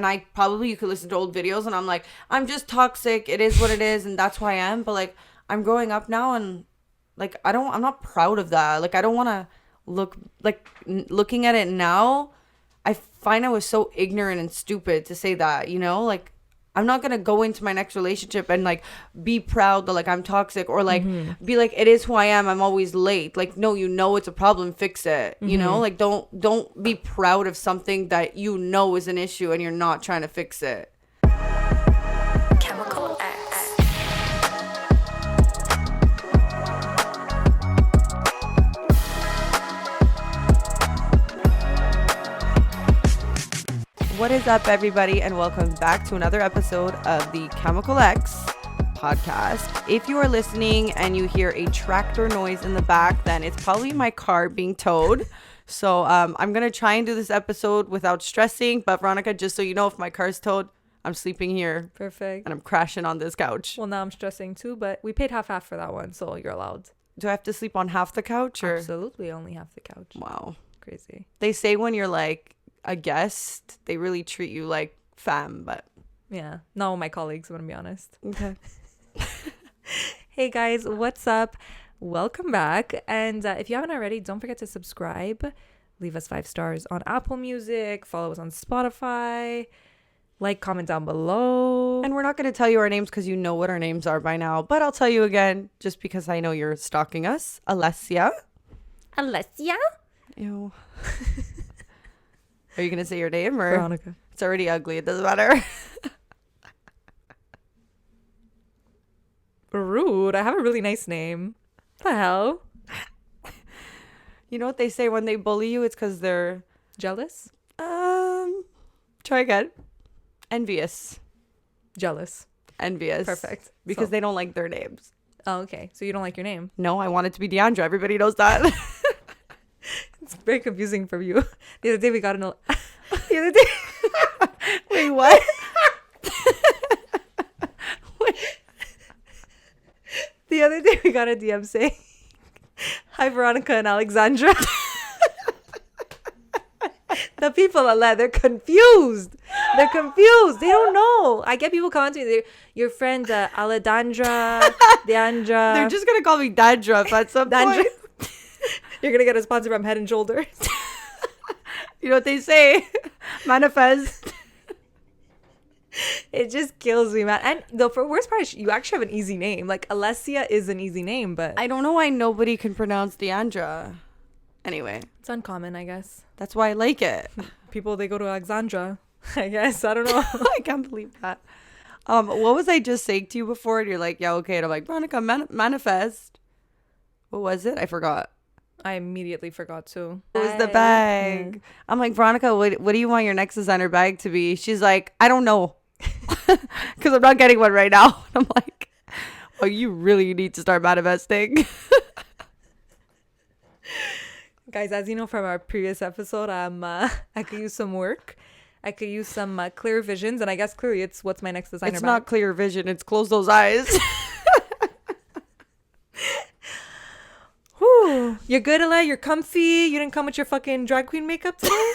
And I probably, you could listen to old videos and I'm like, I'm just toxic. It is what it is. And that's who I am. But like, I'm growing up now and like, I'm not proud of that. Like, I don't want to looking at it now. I find I was so ignorant and stupid to say that, you know, like, I'm not going to go into my next relationship and like be proud that like I'm toxic or like be like, it is who I am. I'm always late. Like, no, you know, it's a problem. Fix it. You know, like don't be proud of something that you know is an issue and you're not trying to fix it. Chemical X. What is up, everybody, and welcome back to another episode of the Chemical X podcast. If you are listening and you hear a tractor noise in the back, then it's probably my car being towed. So I'm going to try and do this episode without stressing. But Veronica, just so you know, if my car's towed, I'm sleeping here. Perfect. And I'm crashing on this couch. Well, now I'm stressing too, but we paid half for that one, so you're allowed. Do I have to sleep on half the couch? Or? Absolutely, only half the couch. Wow. Crazy. They say when you're like a guest, they really treat you like fam, but yeah, not with my colleagues, I'm gonna be honest. Okay. Hey guys, what's up? Welcome back. And if you haven't already, don't forget to subscribe, leave us 5 stars on Apple Music, follow us on Spotify, like, comment down below. And we're not going to tell you our names because you know what our names are by now, but I'll tell you again just because I know you're stalking us. Alessia. Ew. Are you going to say your name or? Veronica. It's already ugly. It doesn't matter. Rude. I have a really nice name. What the hell? You know what they say when they bully you? It's because they're Jealous? try again. Envious. Jealous. Envious. Perfect. Because So- they don't like their names. Oh, okay. So you don't like your name? No, I want it to be Deandra. Everybody knows that. It's very confusing for you. The other day we got the other day. Wait, what? The other day we got a DM saying, "Hi Veronica and Alexandra." The people are like, they're confused. They don't know. I get people coming to me. Your friend Alejandra, Deandra. They're just gonna call me Dandruff at some point. You're gonna get a sponsor from Head and Shoulders. You know what they say? Manifest. It just kills me, man. And the worst part is you actually have an easy name. Like Alessia is an easy name, but I don't know why nobody can pronounce Deandra. Anyway, it's uncommon, I guess. that's why I like it. People, they go to Alexandra. I guess. I don't know. I can't believe that. What was I just saying to you before? And you're like, yeah, okay. And I'm like, Veronica, manifest. What was it? I forgot. I immediately forgot too. It was the bag. Yeah. I'm like, Veronica, what do you want your next designer bag to be? She's like, I don't know. Because I'm not getting one right now. I'm like, oh, you really need to start manifesting. Guys, as you know from our previous episode, I could use some work. I could use some clear visions. And I guess clearly it's what's my next designer It's bag. not clear vision. It's close those eyes. Whew. You're good, Ale? You're comfy? You didn't come with your fucking drag queen makeup today?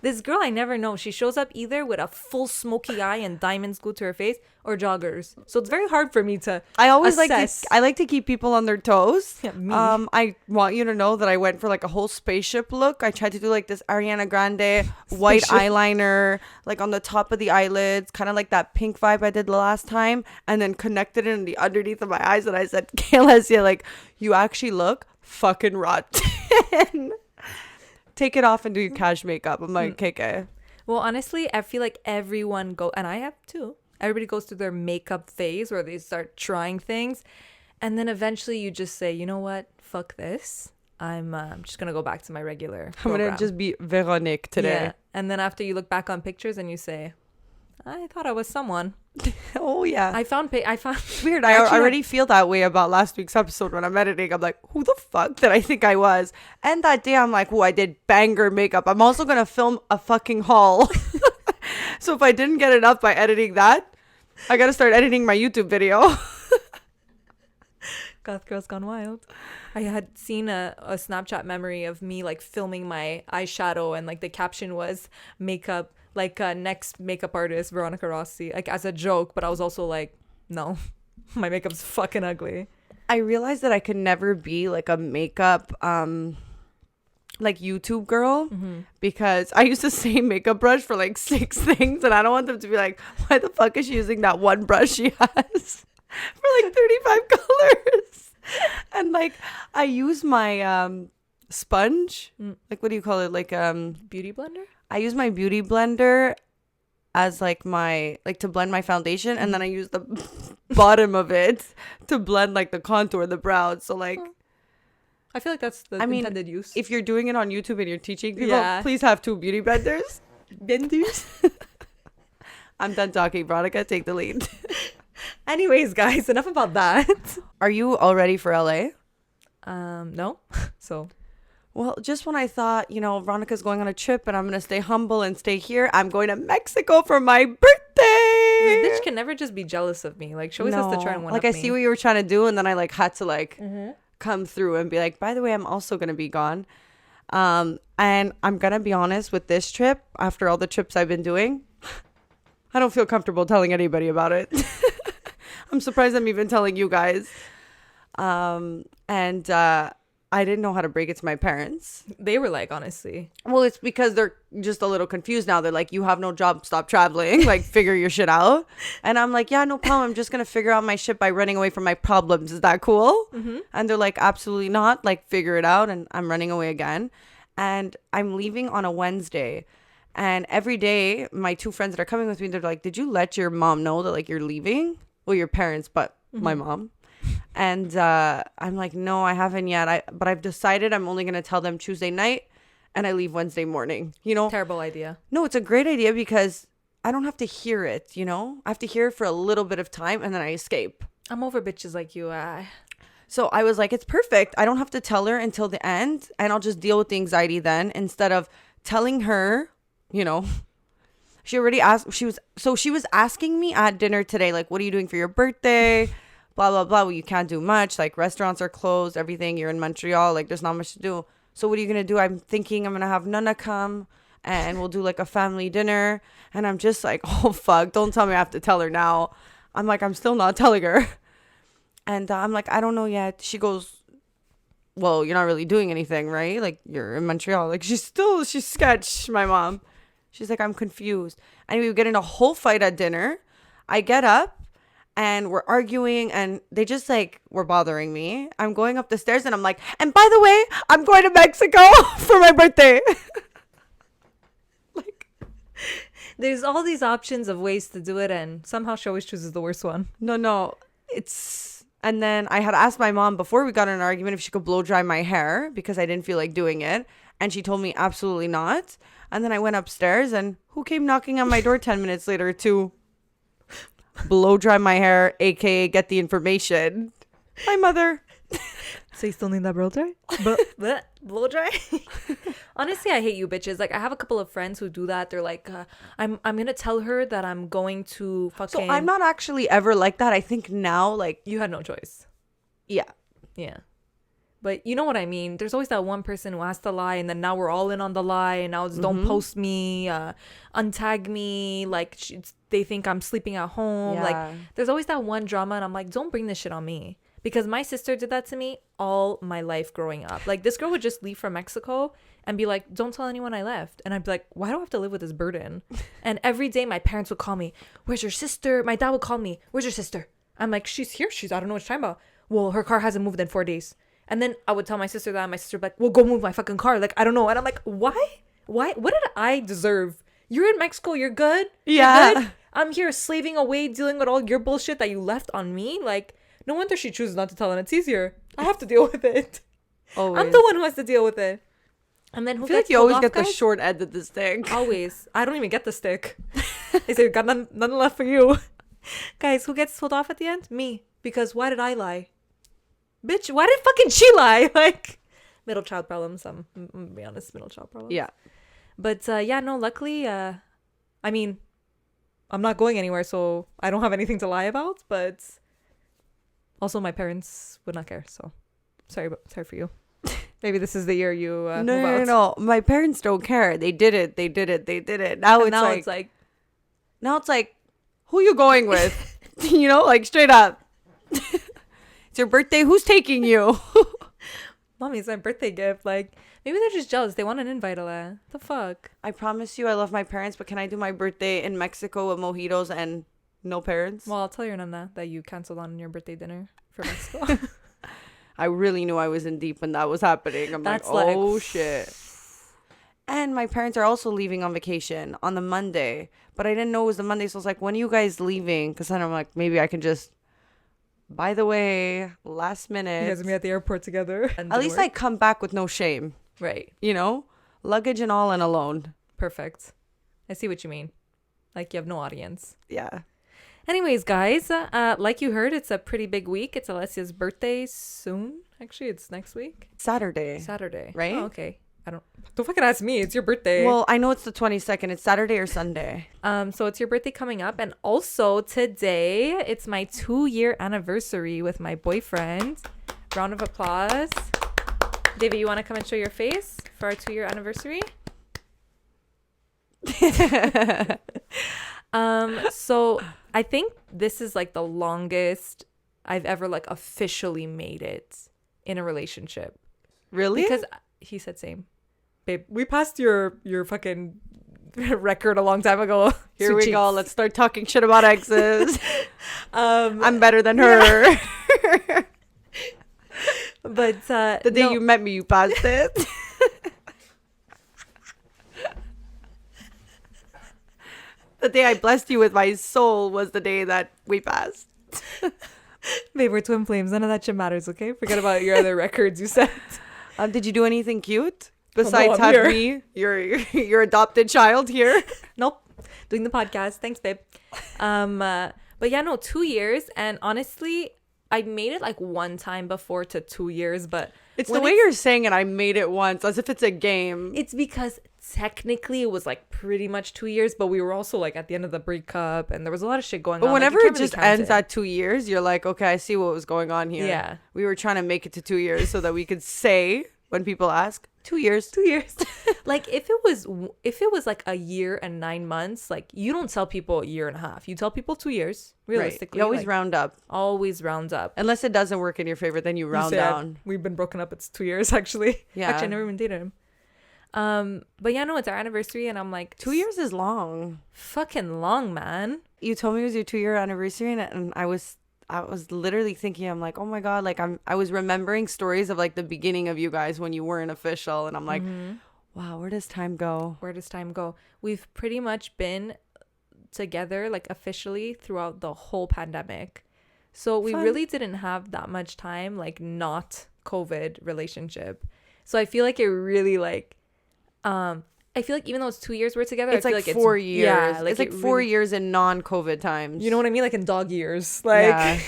This girl, I never know. She shows up either with a full smoky eye and diamonds glued to her face or joggers. So it's very hard for me to I always assess. I like to keep people on their toes. Yeah, me. I want you to know that I went for like a whole spaceship look. I tried to do like this Ariana Grande white eyeliner, like on the top of the eyelids, kind of like that pink vibe I did the last time, and then connected it in the underneath of my eyes. And I said, Alessia, like, you actually look fucking rotten. Take it off and do your cash makeup. I'm like, okay. Well, honestly, I feel like everyone and I have too. Everybody goes through their makeup phase where they start trying things. And then eventually you just say, you know what? Fuck this. I'm just going to go back to my regular program. I'm going to just be Veronica today. Yeah. And then after you look back on pictures and you say, I thought I was someone. Oh, yeah. I found It's weird. I already feel that way about last week's episode when I'm editing. I'm like, who the fuck did I think I was? And that day I'm like, oh, I did banger makeup. I'm also going to film a fucking haul. So if I didn't get it up by editing that, I got to start editing my YouTube video. Goth Girls Gone Wild. I had seen a Snapchat memory of me like filming my eyeshadow, and like the caption was makeup, like next makeup artist Veronica Rossi, like as a joke, but I was also like, no, my makeup's fucking ugly. I realized that I could never be like a makeup like YouTube girl, because I use the same makeup brush for like 6 things, and I don't want them to be like, why the fuck is she using that one brush she has for like 35 colors? And like I use my sponge, like what do you call it, like Beauty blender. I use my beauty blender as like my, like to blend my foundation, and then I use the bottom of it to blend like the contour, the brows. So like I feel like that's the intended use. If you're doing it on YouTube and you're teaching people, please have 2 beauty blenders. I'm done talking. Veronica, take the lead. Anyways, guys, enough about that. Are you all ready for LA? No. So, well, just when I thought, you know, Veronica's going on a trip and I'm going to stay humble and stay here, I'm going to Mexico for my birthday. This bitch can never just be jealous of me. Like, she always has to try and one up me. Like, I see what you were trying to do, and then I like had to like come through and be like, by the way, I'm also going to be gone. And I'm going to be honest with this trip, after all the trips I've been doing, I don't feel comfortable telling anybody about it. I'm surprised I'm even telling you guys. I didn't know how to break it to my parents. They were like, honestly. Well, it's because they're just a little confused now. They're like, you have no job, stop traveling, like figure your shit out. And I'm like, yeah, no problem. I'm just going to figure out my shit by running away from my problems. Is that cool? And they're like, absolutely not. Like, figure it out. And I'm running away again. And I'm leaving on a Wednesday. And every day, my 2 friends that are coming with me, they're like, did you let your mom know that like you're leaving? Well, your parents, but my mom. And I'm like, no, I haven't yet. But I've decided I'm only going to tell them Tuesday night, and I leave Wednesday morning, you know? Terrible idea. No, it's a great idea because I don't have to hear it, you know? I have to hear it for a little bit of time, and then I escape. I'm over bitches like you. So I was like, it's perfect. I don't have to tell her until the end, and I'll just deal with the anxiety then, instead of telling her, you know. She already asked, she was asking me at dinner today, like, what are you doing for your birthday? Blah, blah, blah. Well, you can't do much. Like, restaurants are closed, everything. You're in Montreal. Like, there's not much to do. So what are you going to do? I'm thinking I'm going to have Nana come, and we'll do, like, a family dinner. And I'm just like, oh, fuck. Don't tell me I have to tell her now. I'm like, I'm still not telling her. And I'm like, I don't know yet. She goes, well, you're not really doing anything, right? Like, you're in Montreal. Like, she's sketch, my mom. She's like, I'm confused. Anyway, we get in a whole fight at dinner. I get up. And we're arguing, and they just like were bothering me. I'm going up the stairs, and I'm like, and by the way, I'm going to Mexico for my birthday. Like, there's all these options of ways to do it, and somehow she always chooses the worst one. No, it's. And then I had asked my mom before we got in an argument if she could blow dry my hair because I didn't feel like doing it, and she told me absolutely not. And then I went upstairs, and who came knocking on my door 10 minutes later to blow dry my hair, aka get the information? My mother. So you still need that blow dry? Blow dry? Honestly, I hate you bitches. Like, I have a couple of friends who do that. They're like, I'm gonna tell her that I'm going to fucking. So I'm not actually ever like that. I think now, like, you had no choice. Yeah. But you know what I mean? There's always that one person who has to lie, and then now we're all in on the lie, and now it's don't post me, untag me, like they think I'm sleeping at home. Yeah. Like, there's always that one drama, and I'm like, don't bring this shit on me. Because my sister did that to me all my life growing up. Like, this girl would just leave from Mexico and be like, don't tell anyone I left. And I'd be like, why do I have to live with this burden? And every day my parents would call me, where's your sister? My dad would call me, where's your sister? I'm like, she's here. I don't know what you're talking about. Well, her car hasn't moved in 4 days. And then I would tell my sister that, and my sister would be like, well, go move my fucking car. Like, I don't know. And I'm like, why? What did I deserve? You're in Mexico. You're good? Yeah. You're good? I'm here slaving away, dealing with all your bullshit that you left on me. Like, no wonder she chooses not to tell, and it's easier. I have to deal with it. Always. I'm the one who has to deal with it. And then who I feel gets like you always off, get guys? the short end of the stick. Always. I don't even get the stick. They say, got none left for you. Guys, who gets told off at the end? Me. Because why did I lie? Bitch, why did fucking she lie? Like, middle child problems. I'm gonna be honest, middle child problems. Yeah. But yeah, no, luckily, I mean, I'm not going anywhere, so I don't have anything to lie about, but Also, my parents would not care. So sorry for you. Maybe this is the year you move No, out. no. My parents don't care. They did it. Now And it's like, who you going with? Like straight up. It's your birthday. Who's taking you? Mommy, it's my birthday gift. Like, maybe they're just jealous. They want an invite, Alea. The fuck? I promise you I love my parents, but can I do my birthday in Mexico with mojitos and no parents? Well, I'll tell your nana that you canceled on your birthday dinner for Mexico. I really knew I was in deep when that was happening. I'm That's like, oh, shit. And my parents are also leaving on vacation on the Monday, but I didn't know it was the Monday. So I was like, when are you guys leaving? Because then I'm like, maybe I can just, by the way, last minute. You guys meet at the airport together. At least I come back with no shame. Right. Luggage and all and alone. Perfect. I see what you mean. Like you have no audience. Yeah. Anyways, guys, like you heard, it's a pretty big week. It's Alessia's birthday soon. Actually, it's next week. Saturday. Right? Oh, okay. Don't fucking ask me. It's your birthday. Well, I know it's the 22nd. It's Saturday or Sunday. So it's your birthday coming up. And also today, it's my 2-year anniversary with my boyfriend. Round of applause. David, you want to come and show your face for our 2-year anniversary? So I think this is like the longest I've ever like officially made it in a relationship. Really? Because he said same. Babe, we passed your fucking record a long time ago. Here we go. Let's start talking shit about exes. I'm better than yeah. her. But the day you met me, you passed it. The day I blessed you with my soul was the day that we passed. Babe, we're twin flames. None of that shit matters, okay? Forget about your other records you set. Did you do anything cute besides have me, your adopted child here? Nope. Doing the podcast. Thanks, babe. But yeah, no, 2 years. And honestly, I made it like one time before to 2 years, but it's the way you're saying it. I made it once as if it's a game. It's because technically it was like pretty much 2 years, but we were also like at the end of the breakup and there was a lot of shit going on. But whenever like, it just ends at 2 years, you're like, okay, I see what was going on here. Yeah. We were trying to make it to 2 years so that we could say when people ask, 2 years. 2 years. Like if it was like a year and 9 months, like you don't tell people a year and a half. You tell people 2 years, realistically. Right. You always round up. Always round up. Unless it doesn't work in your favor, then you round down. We've been broken up. It's 2 years, actually. Yeah. Actually, I never even dated him. But yeah, no, it's our anniversary and I'm like, 2 years is long. Fucking long, man. You told me it was your 2-year anniversary and I was literally thinking, I'm like, oh my God, like I was remembering stories of like the beginning of you guys when you weren't official. And I'm like, wow, where does time go? We've pretty much been together like officially throughout the whole pandemic. So we really didn't have that much time, like not COVID relationship. So I feel like it really like, I feel like even though it's 2 years we're together, it's I feel like like 4 years. Yeah, like it's like 4 years in non-COVID times. You know what I mean? Like in dog years. Like yeah.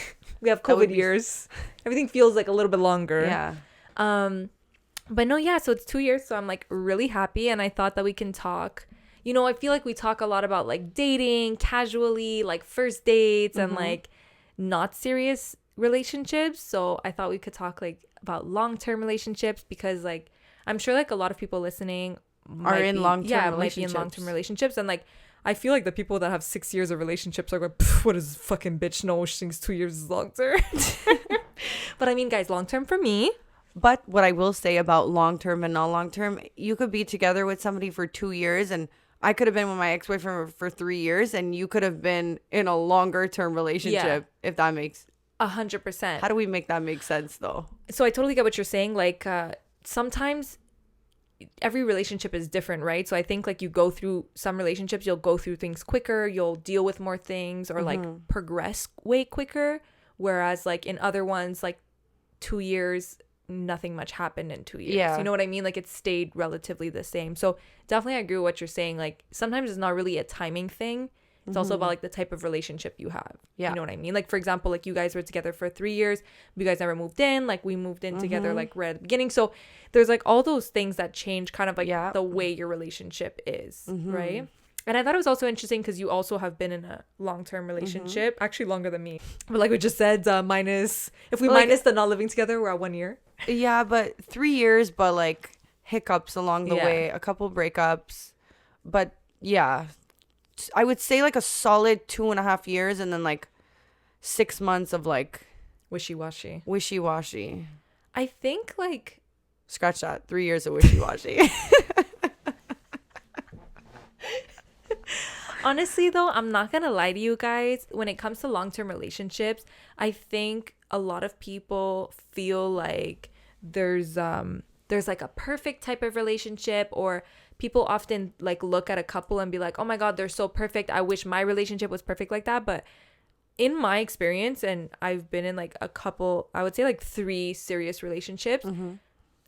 We have COVID years. Everything feels like a little bit longer. Yeah. But no, yeah. So it's 2 years. So I'm like really happy. And I thought that we can talk. You know, I feel like we talk a lot about like dating casually, like first dates and like not serious relationships. So I thought we could talk like about long-term relationships because like I'm sure like a lot of people listening are in long-term might be in long-term relationships. And like I feel like the people that have 6 years of relationships are like, what does fucking bitch know? She thinks 2 years is long-term. But I mean, guys, long-term for me. But what I will say about long-term and not long-term, you could be together with somebody for 2 years and I could have been with my ex-boyfriend for 3 years and you could have been in a longer-term relationship, if that makes 100%. How do we make that make sense though? So I totally get what you're saying. Like sometimes every relationship is different, right? So I think like you go through some relationships, you'll go through things quicker, you'll deal with more things or like progress way quicker. Whereas like in other ones, like 2 years, nothing much happened in 2 years. Yeah. You know what I mean? Like it stayed relatively the same. So definitely I agree with what you're saying. Like sometimes it's not really a timing thing. It's also about like the type of relationship you have. Yeah. You know what I mean? Like for example, like you guys were together for 3 years. You guys never moved in. Like we moved in together like right at the beginning. So there's like all those things that change kind of like the way your relationship is. Right. And I thought it was also interesting because you also have been in a long-term relationship, actually longer than me. But like we just said, minus if we minus the not living together, we're at 1 year. Yeah, but 3 years, but like hiccups along the way, a couple breakups. But yeah, I would say like a solid 2.5 years, and then like 6 months of like Wishy-washy. I think like scratch that. 3 years of wishy-washy. honestly though, I'm not gonna lie to you guys, when it comes to long-term relationships, I think a lot of people feel like there's like a perfect type of relationship, or people often like look at a couple and be like, oh my god, they're so perfect, I wish my relationship was perfect like that. But in my experience, and I've been in like a couple, I would say like 3 serious relationships,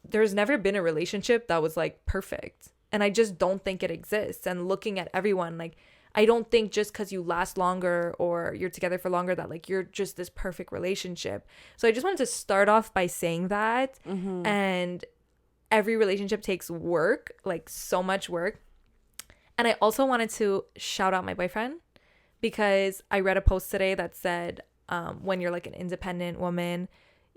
there's never been a relationship that was like perfect, and I just don't think it exists. And looking at everyone, like I don't think just because you last longer or you're together for longer that like you're just this perfect relationship. So I just wanted to start off by saying that. And every relationship takes work, like so much work. And I also wanted to shout out my boyfriend, because I read a post today that said when you're like an independent woman,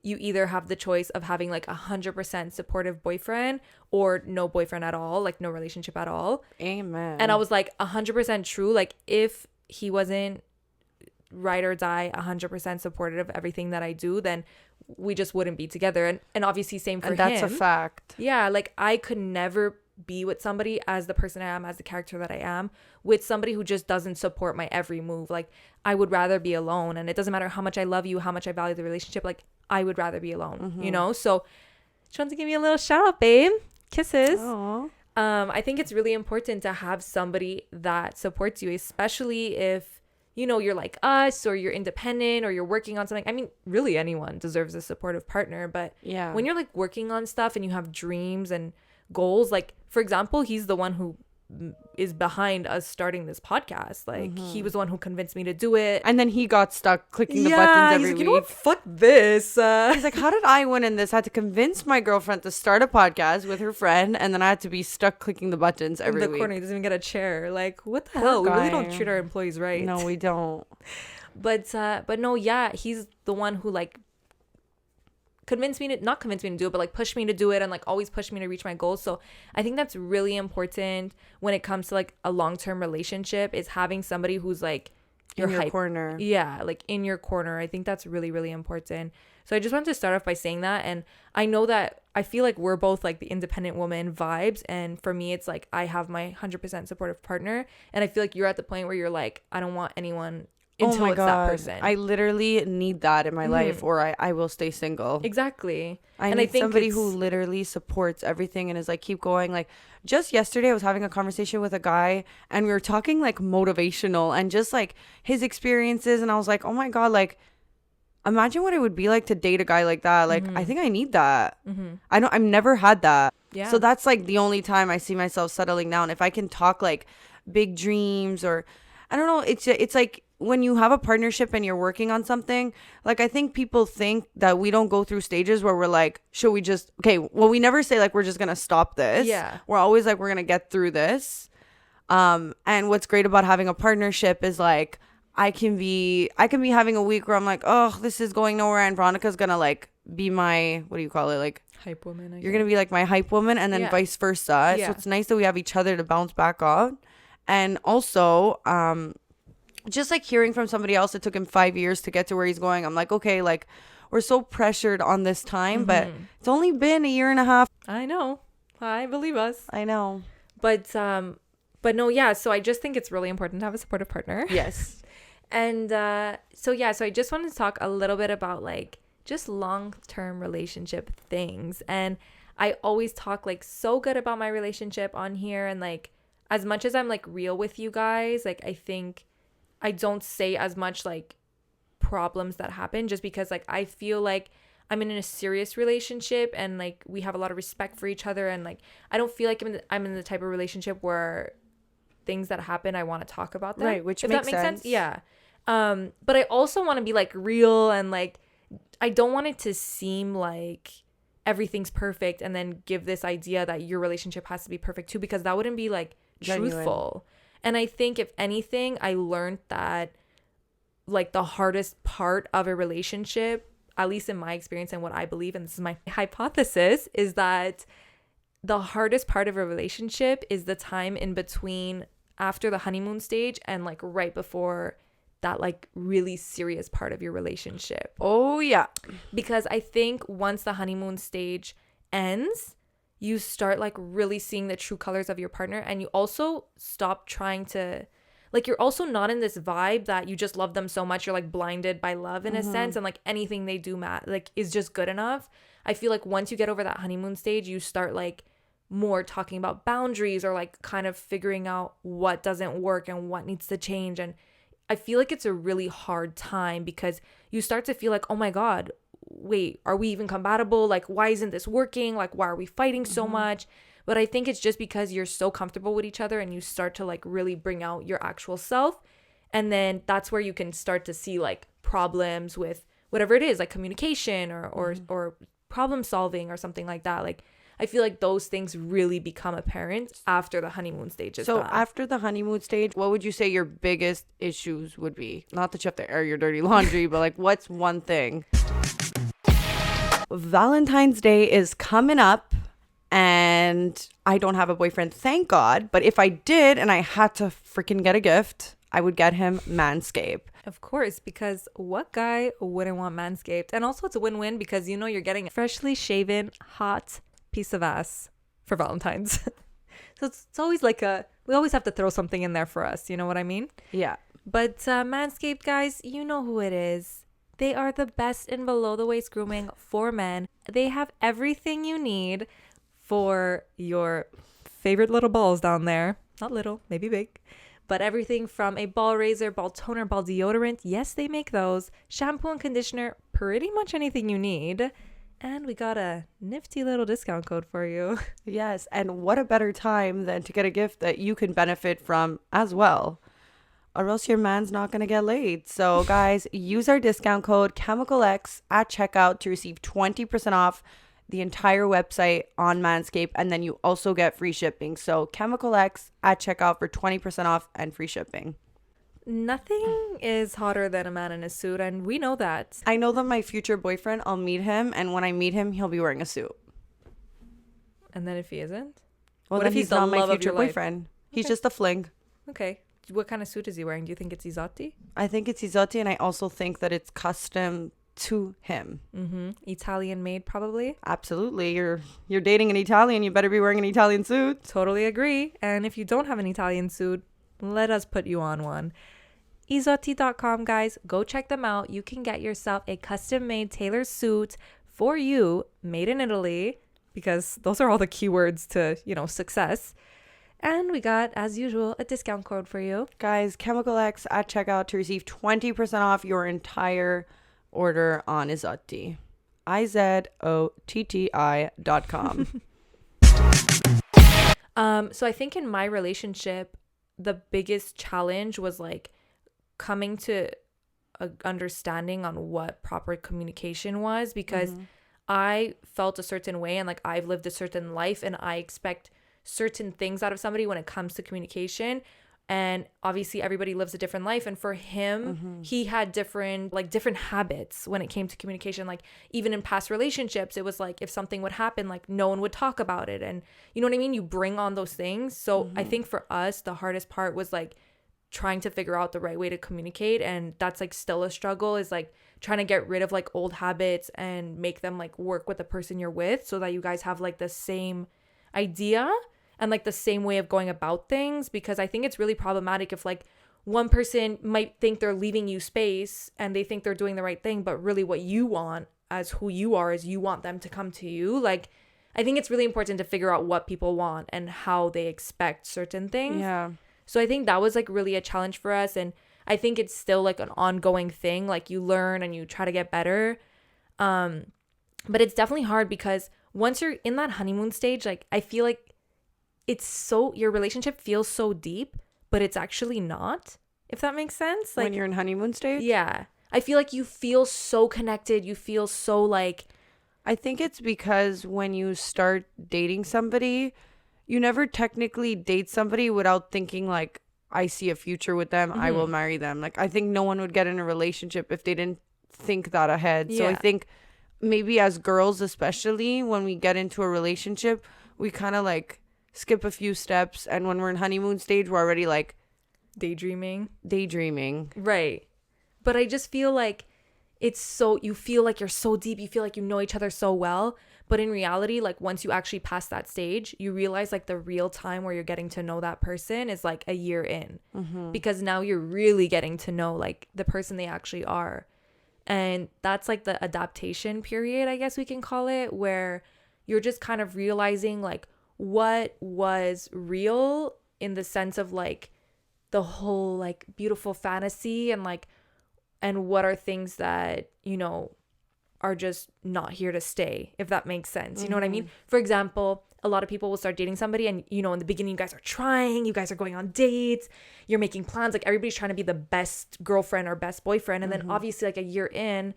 you either have the choice of having like 100% supportive boyfriend or no boyfriend at all, like no relationship at all. Amen. And I was like 100% true. Like if he wasn't ride or die 100% supportive of everything that I do, then we just wouldn't be together. And obviously same for him. And that's a fact. Yeah, like I could never be with somebody as the person I am, as the character that I am, with somebody who just doesn't support my every move. Like I would rather be alone, and it doesn't matter how much I love you, how much I value the relationship, like I would rather be alone, you know? So just wanted to give you a little shout out, babe. Kisses. Aww. I think it's really important to have somebody that supports you, especially if, you know, you're like us, or you're independent, or you're working on something. I mean, really anyone deserves a supportive partner. But yeah, when you're like working on stuff and you have dreams and goals, like for example, he's the one who is behind us starting this podcast. Like he was the one who convinced me to do it, and then he got stuck clicking the buttons every week. You know what? Fuck this. He's like, how did I win in this? I had to convince my girlfriend to start a podcast with her friend, and then I had to be stuck clicking the buttons every week. In the corner, he doesn't even get a chair. Like, what the Poor hell? guy. We really don't treat our employees right. No, we don't. But no, yeah, he's the one who like not convinced me to do it, but like pushed me to do it, and like always pushed me to reach my goals. So I think that's really important when it comes to like a long-term relationship, is having somebody who's like in your corner. Yeah, like in your corner. I think that's really, really important. So I just wanted to start off by saying that. And I know that I feel like we're both like the independent woman vibes, and for me it's like I have my 100% supportive partner, and I feel like you're at the point where you're like, I don't want anyone until it's that person. I literally need that in my life, or I will stay single. Exactly. I think somebody who literally supports everything and is like, keep going. Like just yesterday I was having a conversation with a guy, and we were talking like motivational and just like his experiences, and I was like, oh my god, like imagine what it would be like to date a guy like that. Like I think I need that. I've never had that. Yeah. So that's like the only time I see myself settling down. If I can talk like big dreams, or I don't know, it's like when you have a partnership and you're working on something, like I think people think that we don't go through stages where we're like, should we just, okay, well, we never say like we're just gonna stop this. Yeah, we're always like, we're gonna get through this. And what's great about having a partnership is like I can be having a week where I'm like, oh, this is going nowhere, and Veronica's gonna like be my, what do you call it, like hype woman. You're gonna be like my hype woman, and then vice versa. So it's nice that we have each other to bounce back on. And also just like hearing from somebody else, it took him 5 years to get to where he's going. I'm like, okay, like we're so pressured on this time, but it's only been 1.5 years. I know. I believe us. I know. But no, yeah. So I just think it's really important to have a supportive partner. Yes. And so I just wanted to talk a little bit about like just long-term relationship things. And I always talk like so good about my relationship on here, and like as much as I'm like real with you guys, like I think I don't say as much like problems that happen, just because like I feel like I'm in a serious relationship, and like we have a lot of respect for each other, and like I don't feel like I'm in the type of relationship where things that happen I want to talk about them. Right, which if makes that makes sense. Yeah. But I also want to be like real, and like I don't want it to seem like everything's perfect and then give this idea that your relationship has to be perfect too, because that wouldn't be like genuine. Truthful. And I think if anything, I learned that like the hardest part of a relationship, at least in my experience and what I believe, and this is my hypothesis, is that the hardest part of a relationship is the time in between after the honeymoon stage and like right before that like really serious part of your relationship. Oh, yeah. Because I think once the honeymoon stage ends, you start like really seeing the true colors of your partner, and you also stop trying to like, you're also not in this vibe that you just love them so much you're like blinded by love in a sense, and like anything they do like is just good enough. I feel like once you get over that honeymoon stage, you start like more talking about boundaries or like kind of figuring out what doesn't work and what needs to change. And I feel like it's a really hard time because you start to feel like, oh my God, wait, are we even compatible? Like, why isn't this working? Like, why are we fighting so much? But I think it's just because you're so comfortable with each other and you start to like really bring out your actual self. And then that's where you can start to see like problems with whatever it is, like communication or problem solving or something like that. Like, I feel like those things really become apparent after the honeymoon stage is So done. after the honeymoon stage, what would you say your biggest issues would be? Not that you have to air your dirty laundry, but like what's one thing? Valentine's Day is coming up and I don't have a boyfriend, thank God. But if I did and I had to freaking get a gift, I would get him Manscaped. Of course, because what guy wouldn't want Manscaped? And also it's a win-win because you know you're getting a freshly shaven, hot piece of ass for Valentine's. So it's always like we always have to throw something in there for us. You know what I mean? Yeah. But Manscaped, guys, you know who it is. They are the best in below the waist grooming for men. They have everything you need for your favorite little balls down there. Not little, maybe big. But everything from a ball razor, ball toner, ball deodorant. Yes, they make those. Shampoo and conditioner, pretty much anything you need. And we got a nifty little discount code for you. Yes. And what a better time than to get a gift that you can benefit from as well. Or else your man's not going to get laid. So guys, use our discount code ChemicalX at checkout to receive 20% off the entire website on Manscaped. And then you also get free shipping. So ChemicalX at checkout for 20% off and free shipping. Nothing is hotter than a man in a suit, and we know that. I know that my future boyfriend, I'll meet him. And when I meet him, he'll be wearing a suit. And then if he isn't? Well, What then if he's he's the not my love of future your life? boyfriend. He's Okay. just a fling. Okay. What kind of suit is he wearing? Do you think it's Isotti? I think it's Isotti, and I also think that it's custom to him. Mm-hmm. Italian made, probably. Absolutely. You're dating an Italian, you better be wearing an Italian suit. Totally agree. And if you don't have an Italian suit, let us put you on one. Isotti.com, guys. Go check them out. You can get yourself a custom-made tailored suit for you, made in Italy, because those are all the keywords to, success. And we got, as usual, a discount code for you. Guys, Chemical X at checkout to receive 20% off your entire order on Izotti. IZOTTI.com. So I think in my relationship, the biggest challenge was like coming to a understanding on what proper communication was, because I felt a certain way and like I've lived a certain life and I expect certain things out of somebody when it comes to communication. And obviously everybody lives a different life, and for him he had different habits when it came to communication. Like even in past relationships, it was like if something would happen, like no one would talk about it, and you know what I mean, you bring on those things. So I think for us the hardest part was like trying to figure out the right way to communicate, and that's like still a struggle, is like trying to get rid of like old habits and make them like work with the person you're with, so that you guys have like the same idea and like the same way of going about things. Because I think it's really problematic if like one person might think they're leaving you space and they think they're doing the right thing, but really what you want as who you are is you want them to come to you. Like I think it's really important to figure out what people want and how they expect certain things. Yeah. So I think that was like really a challenge for us, and I think it's still like an ongoing thing. Like you learn and you try to get better. But it's definitely hard because once you're in that honeymoon stage, like I feel like your relationship feels so deep, but it's actually not, if that makes sense. Like when you're in honeymoon stage? Yeah. I feel like you feel so connected. You feel so like, I think it's because when you start dating somebody, you never technically date somebody without thinking like, I see a future with them, I will marry them. Like, I think no one would get in a relationship if they didn't think that ahead. So I think maybe as girls, especially when we get into a relationship, we kind of like skip a few steps, and when we're in honeymoon stage, we're already like daydreaming. Right. But I just feel like it's so, you feel like you're so deep, you feel like you know each other so well, but in reality, like once you actually pass that stage, you realize like the real time where you're getting to know that person is like a year in, because now you're really getting to know like the person they actually are. And that's like the adaptation period, I guess we can call it, where you're just kind of realizing like what was real in the sense of like the whole like beautiful fantasy, and like, and what are things that, you know, are just not here to stay, if that makes sense. You know what I mean? For example, a lot of people will start dating somebody, and, you know, in the beginning, you guys are trying, you guys are going on dates, you're making plans, like everybody's trying to be the best girlfriend or best boyfriend. And then obviously like a year in,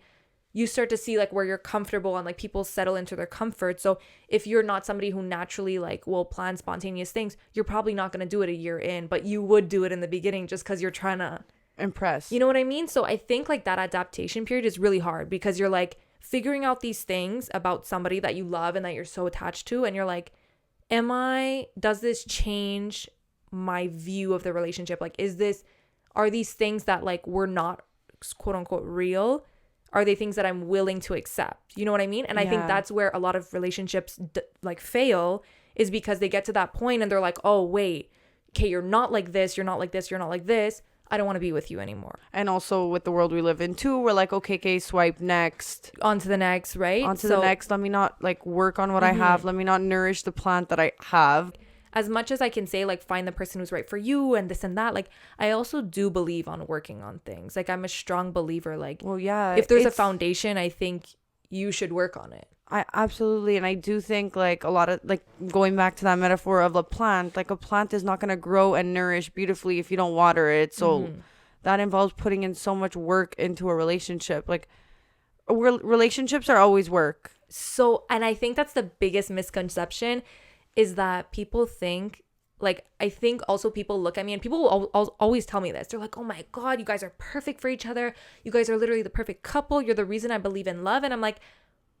you start to see like where you're comfortable, and like people settle into their comfort. So if you're not somebody who naturally like will plan spontaneous things, you're probably not going to do it a year in, but you would do it in the beginning just because you're trying to impress. You know what I mean? So I think like that adaptation period is really hard, because you're like figuring out these things about somebody that you love and that you're so attached to, and you're like, does this change my view of the relationship? Like, are these things that like were not quote unquote real? Are they things that I'm willing to accept? You know what I mean? And I think that's where a lot of relationships like fail, is because they get to that point and they're like, oh wait, okay, you're not like this, you're not like this, you're not like this, I don't want to be with you anymore. And also with the world we live in too, we're like, okay, swipe next. On to the next, right? On to the next. Let me not like work on what I have. Let me not nourish the plant that I have. As much as I can say like find the person who's right for you and this and that, like I also do believe on working on things. Like I'm a strong believer, like, well, yeah, if there's a foundation, I think you should work on it. I absolutely. And I do think like a lot of like going back to that metaphor of a plant, like a plant is not going to grow and nourish beautifully if you don't water it. So that involves putting in so much work into a relationship. Like relationships are always work. So, and I think that's the biggest misconception, is that people think, like, I think also people look at me, and people will always tell me this. They're like, oh my God, you guys are perfect for each other. You guys are literally the perfect couple. You're the reason I believe in love. And I'm like,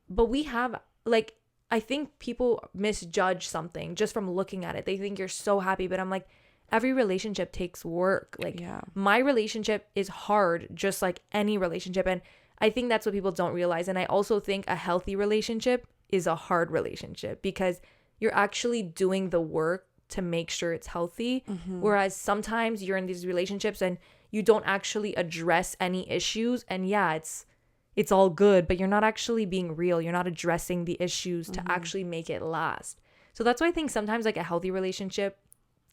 but we have, like, I think people misjudge something just from looking at it. They think you're so happy, but I'm like, every relationship takes work. Like, my relationship is hard, just like any relationship. And I think that's what people don't realize. And I also think a healthy relationship is a hard relationship, because you're actually doing the work to make sure it's healthy. Whereas sometimes you're in these relationships and you don't actually address any issues. And yeah, it's all good, but you're not actually being real. You're not addressing the issues to actually make it last. So that's why I think sometimes like a healthy relationship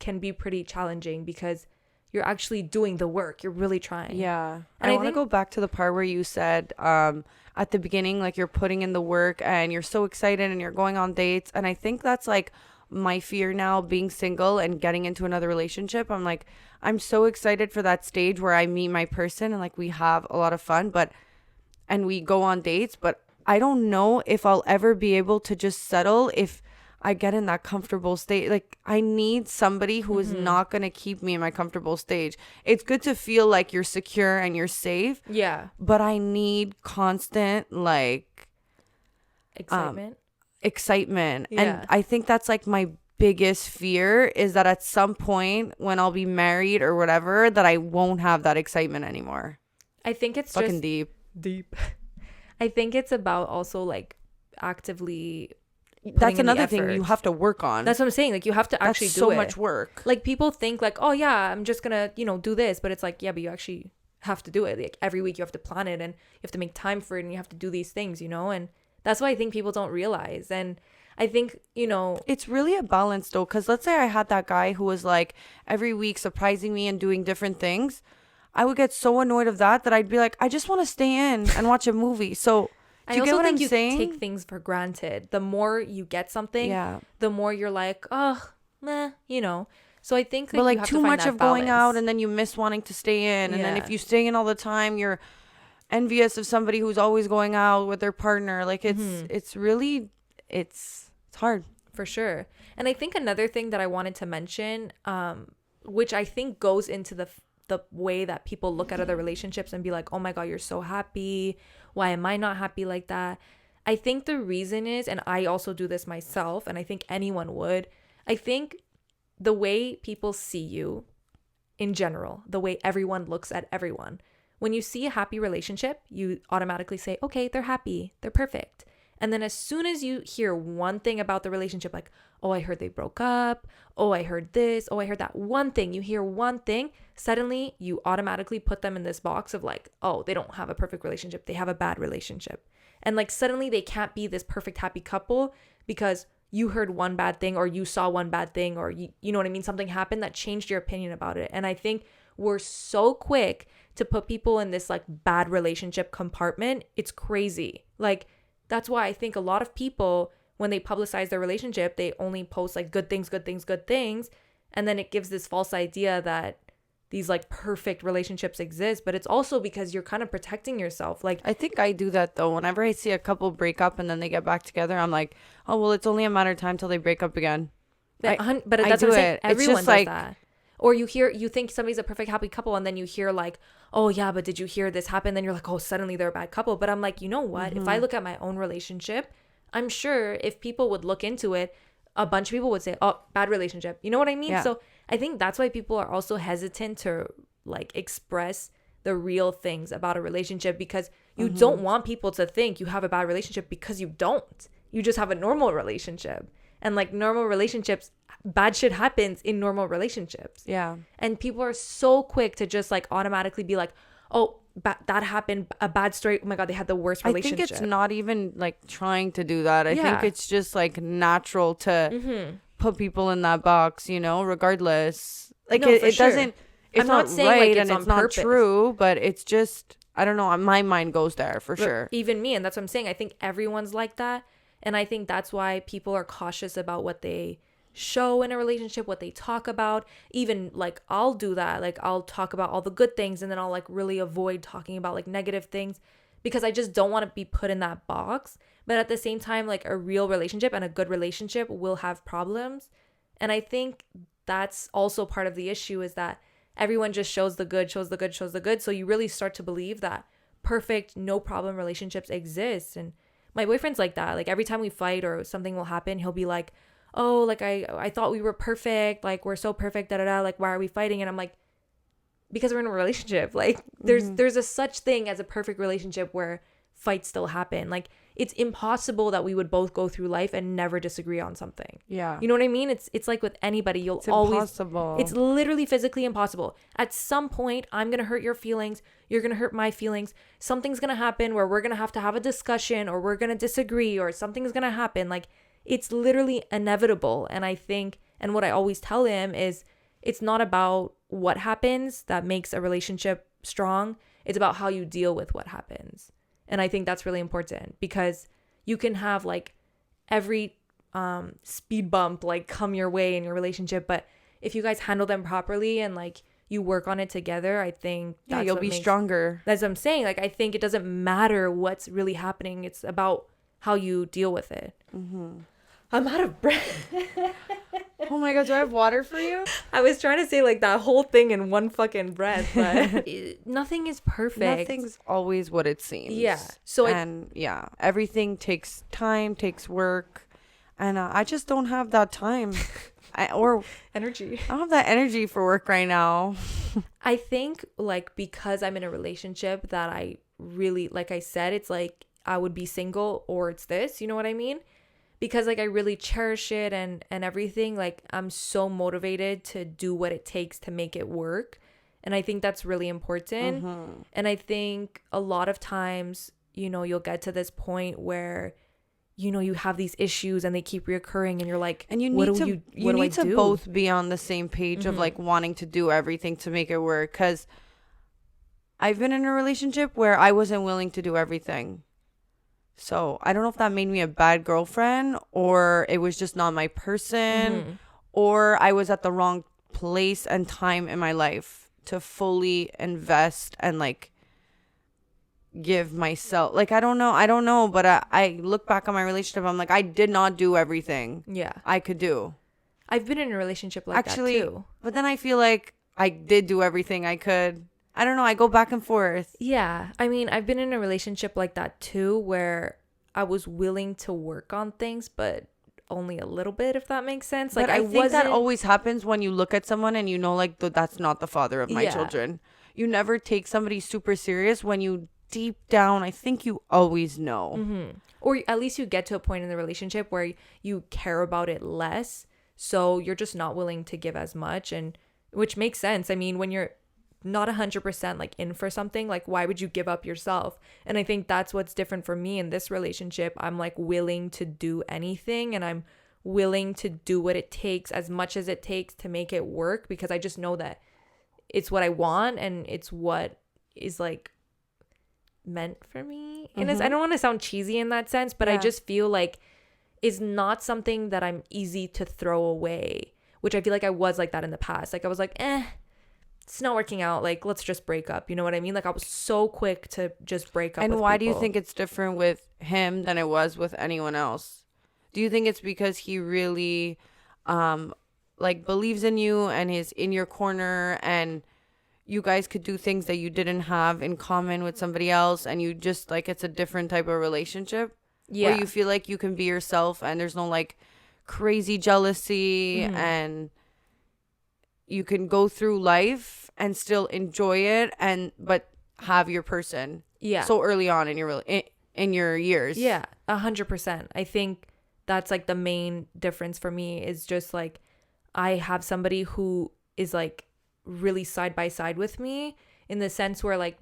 can be pretty challenging, because you're actually doing the work. You're really trying. Yeah. And I want to go back to the part where you said at the beginning, like you're putting in the work and you're so excited and you're going on dates. And I think that's like my fear now, being single and getting into another relationship. I'm like, I'm so excited for that stage where I meet my person and like we have a lot of fun, and we go on dates. But I don't know if I'll ever be able to just settle if I get in that comfortable state. Like I need somebody who is not going to keep me in my comfortable stage. It's good to feel like you're secure and you're safe. Yeah. But I need constant like excitement. Yeah. And I think that's like my biggest fear, is that at some point when I'll be married or whatever, that I won't have that excitement anymore. I think it's fucking just deep. I think it's about also like actively, that's another thing you have to work on. That's what I'm saying. Like you have to actually do it. That's so much work. Like people think like, oh yeah, I'm just gonna, do this. But it's like, yeah, but you actually have to do it. Like every week you have to plan it, and you have to make time for it, and you have to do these things, and that's why I think people don't realize. And I think, it's really a balance though. Cause let's say I had that guy who was like every week surprising me and doing different things. I would get so annoyed of that I'd be like, I just want to stay in and watch a movie. So do you get what I'm saying? Take things for granted. The more you get something, the more you're like, oh, meh, So I think but like too much of going out, and then you miss wanting to stay in. And then if you stay in all the time, you're envious of somebody who's always going out with their partner. Like it's really, it's hard. For sure. And I think another thing that I wanted to mention, which I think goes into the way that people look at other relationships and be like, oh my God, you're so happy. Why am I not happy like that? I think the reason is, and I also do this myself, and I think anyone would, I think the way people see you in general, the way everyone looks at everyone, when you see a happy relationship, you automatically say, okay, they're happy, they're perfect. And then as soon as you hear one thing about the relationship, like, oh, I heard they broke up. Oh, I heard this. Oh, I heard that. One thing, you hear one thing, suddenly you automatically put them in this box of like, oh, they don't have a perfect relationship. They have a bad relationship. And like suddenly they can't be this perfect happy couple because you heard one bad thing or you saw one bad thing or you know what I mean? Something happened that changed your opinion about it. And I think we're so quick to put people in this like bad relationship compartment. It's crazy. Like, that's why I think a lot of people, when they publicize their relationship, they only post like good things, good things, good things. And then it gives this false idea that these like perfect relationships exist. But it's also because you're kind of protecting yourself. Like, I think I do that though. Whenever I see a couple break up and then they get back together, I'm like, oh, well, it's only a matter of time till they break up again. but I that's do what I'm saying. it. It's Everyone just does like, that. Or you think somebody's a perfect happy couple and then you hear like, oh yeah, but did you hear this happen? Then you're like, oh, suddenly they're a bad couple. But I'm like, you know what? If I look at my own relationship, I'm sure if people would look into it, a bunch of people would say, oh, bad relationship. You know what I mean? Yeah. So I think that's why people are also hesitant to like express the real things about a relationship, because you don't want people to think you have a bad relationship, because you don't. You just have a normal relationship. And like normal relationships, bad shit happens in normal relationships. yeah. And people are so quick to just like automatically be like, oh, that happened, a bad story. Oh my God, they had the worst relationship. I think it's not even like trying to do that. I Yeah. think it's just like natural to put people in that box, you know, regardless. Like No, for it sure. doesn't, it's I'm not not saying, right like, it's and on it's not purpose. true, but it's just, I don't know. My mind goes there for But sure. even me, and that's what I'm saying. I think everyone's like that. And I think that's why people are cautious about what they show in a relationship, what they talk about. Even like I'll do that. Like I'll talk about all the good things and then I'll like really avoid talking about like negative things, because I just don't want to be put in that box. But at the same time, like a real relationship and a good relationship will have problems. And I think that's also part of the issue, is that everyone just shows the good, shows the good, shows the good. So you really start to believe that perfect, no problem relationships exist. And my boyfriend's like that. Like every time we fight or something will happen, he'll be like, oh, like I thought we were perfect. Like we're so perfect, da da da. Like why are we fighting? And I'm like, because we're in a relationship. Like there's a such thing as a perfect relationship where fights still happen. Like it's impossible that we would both go through life and never disagree on something. Yeah. You know what I mean? It's like with anybody, you'll It's always impossible. It's literally physically impossible. At some point, I'm going to hurt your feelings. You're going to hurt my feelings. Something's going to happen where we're going to have a discussion, or we're going to disagree, or something's going to happen. Like it's literally inevitable. And I think, and what I always tell him is, it's not about what happens that makes a relationship strong. It's about how you deal with what happens. And I think that's really important, because you can have like every speed bump like come your way in your relationship, but if you guys handle them properly and like you work on it together, I think that's you'll be stronger. That's what I'm saying. Like I think it doesn't matter what's really happening. It's about how you deal with it. I'm out of breath. Oh my God, do I have water for you? I was trying to say like that whole thing in one fucking breath, but nothing is perfect. Nothing's always what it seems. Yeah. So everything takes time, takes work, and I just don't have that time, or energy. I don't have that energy for work right now. I think like because I'm in a relationship that I really, like I said, it's like I would be single or it's this, you know what I mean? Because like I really cherish it and everything. Like I'm so motivated to do what it takes to make it work. And I think that's really important. And I think a lot of times, you know, you'll get to this point where, you know, you have these issues and they keep reoccurring and you're like, and you need to both be on the same page of like wanting to do everything to make it work. Because I've been in a relationship where I wasn't willing to do everything. So I don't know if that made me a bad girlfriend, or it was just not my person, or I was at the wrong place and time in my life to fully invest and like give myself, like I don't know, but I look back on my relationship, I'm like, I did not do everything yeah, I could do. I've been in a relationship like Actually, that too. but then I feel like I did do everything I could. I don't know. I go back and forth. Yeah. I mean, I've been in a relationship like that too, where I was willing to work on things, but only a little bit, if that makes sense. Like But I think wasn't. that always happens when you look at someone and you know, like, that's not the father of my Yeah. children. You never take somebody super serious when you deep down, I think you always know. Mm-hmm. Or at least you get to a point in the relationship where you care about it less. So you're just not willing to give as much, and which makes sense. I mean, when you're not 100% like in for something, like why would you give up yourself? And I think that's what's different for me in this relationship. I'm like willing to do anything, and I'm willing to do what it takes, as much as it takes, to make it work, because I just know that it's what I want and it's what is like meant for me. And I don't want to sound cheesy in that sense, but I just feel like is not something that I'm easy to throw away, which I feel like I was like that in the past. Like I was like, it's not working out. Like, let's just break up. You know what I mean? Like I was so quick to just break up. And with why people. do you think it's different with him than it was with anyone else? Do you think it's because he really like believes in you and is in your corner, and you guys could do things that you didn't have in common with somebody else, and you just like, it's a different type of relationship? Yeah. Where you feel like you can be yourself and there's no like crazy jealousy, and you can go through life and still enjoy it, and but have your person so early on in your in your years. 100%. I think that's like the main difference for me, is just like I have somebody who is like really side by side with me, in the sense where like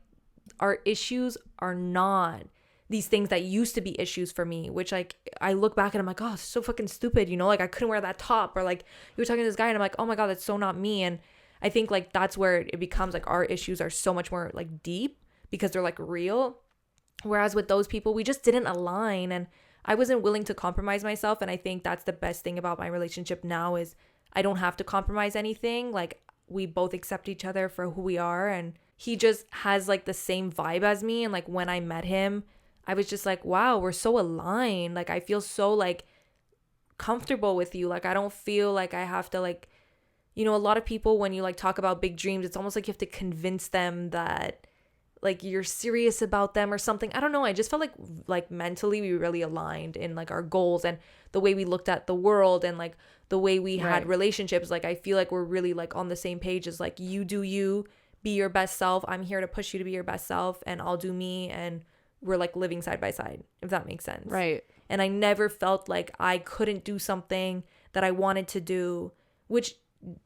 our issues are not these things that used to be issues for me, which like I look back and I'm like, oh, it's so fucking stupid, you know, like I couldn't wear that top, or like you were talking to this guy and I'm like, oh my God, that's so not me. And I think like that's where it becomes like our issues are so much more like deep, because they're like real. Whereas with those people, we just didn't align, and I wasn't willing to compromise myself. And I think that's the best thing about my relationship now, is I don't have to compromise anything. Like we both accept each other for who we are, and he just has like the same vibe as me. And like when I met him, I was just like, wow, we're so aligned. Like I feel so like comfortable with you. Like I don't feel like I have to like, you know, a lot of people, when you like talk about big dreams, it's almost like you have to convince them that like you're serious about them or something. I don't know. I just felt like mentally we really aligned in like our goals and the way we looked at the world, and like the way we had relationships. Like I feel like we're really like on the same page, as like, you do you, be your best self. I'm here to push you to be your best self, and I'll do me, and we're like living side by side, if that makes sense. Right. And I never felt like I couldn't do something that I wanted to do, which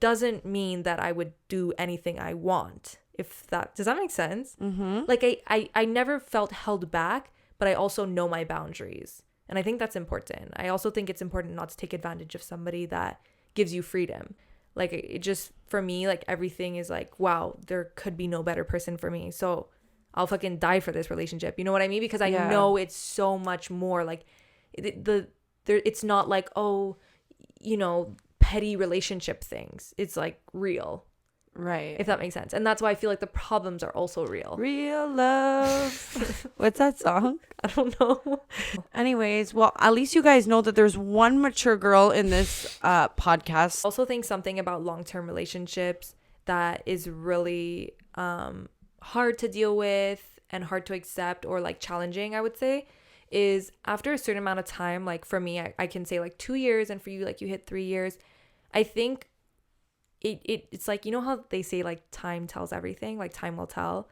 doesn't mean that I would do anything I want. If that does that make sense? Like I never felt held back, but I also know my boundaries, and I think that's important. I also think it's important not to take advantage of somebody that gives you freedom. Like it just, for me, like everything is like, wow, there could be no better person for me, so I'll fucking die for this relationship. You know what I mean? Because I know it's so much more like it's not like, oh, you know, petty relationship things. It's like real. Right. If that makes sense. And that's why I feel like the problems are also real. Real love. What's that song? I don't know. Anyways, well, at least you guys know that there's one mature girl in this podcast. Also think something about long-term relationships that is really hard to deal with and hard to accept, or like challenging, I would say, is after a certain amount of time. Like for me, I can say like 2 years, and for you, like you hit 3 years. I think it's like, you know how they say like time tells everything, like time will tell.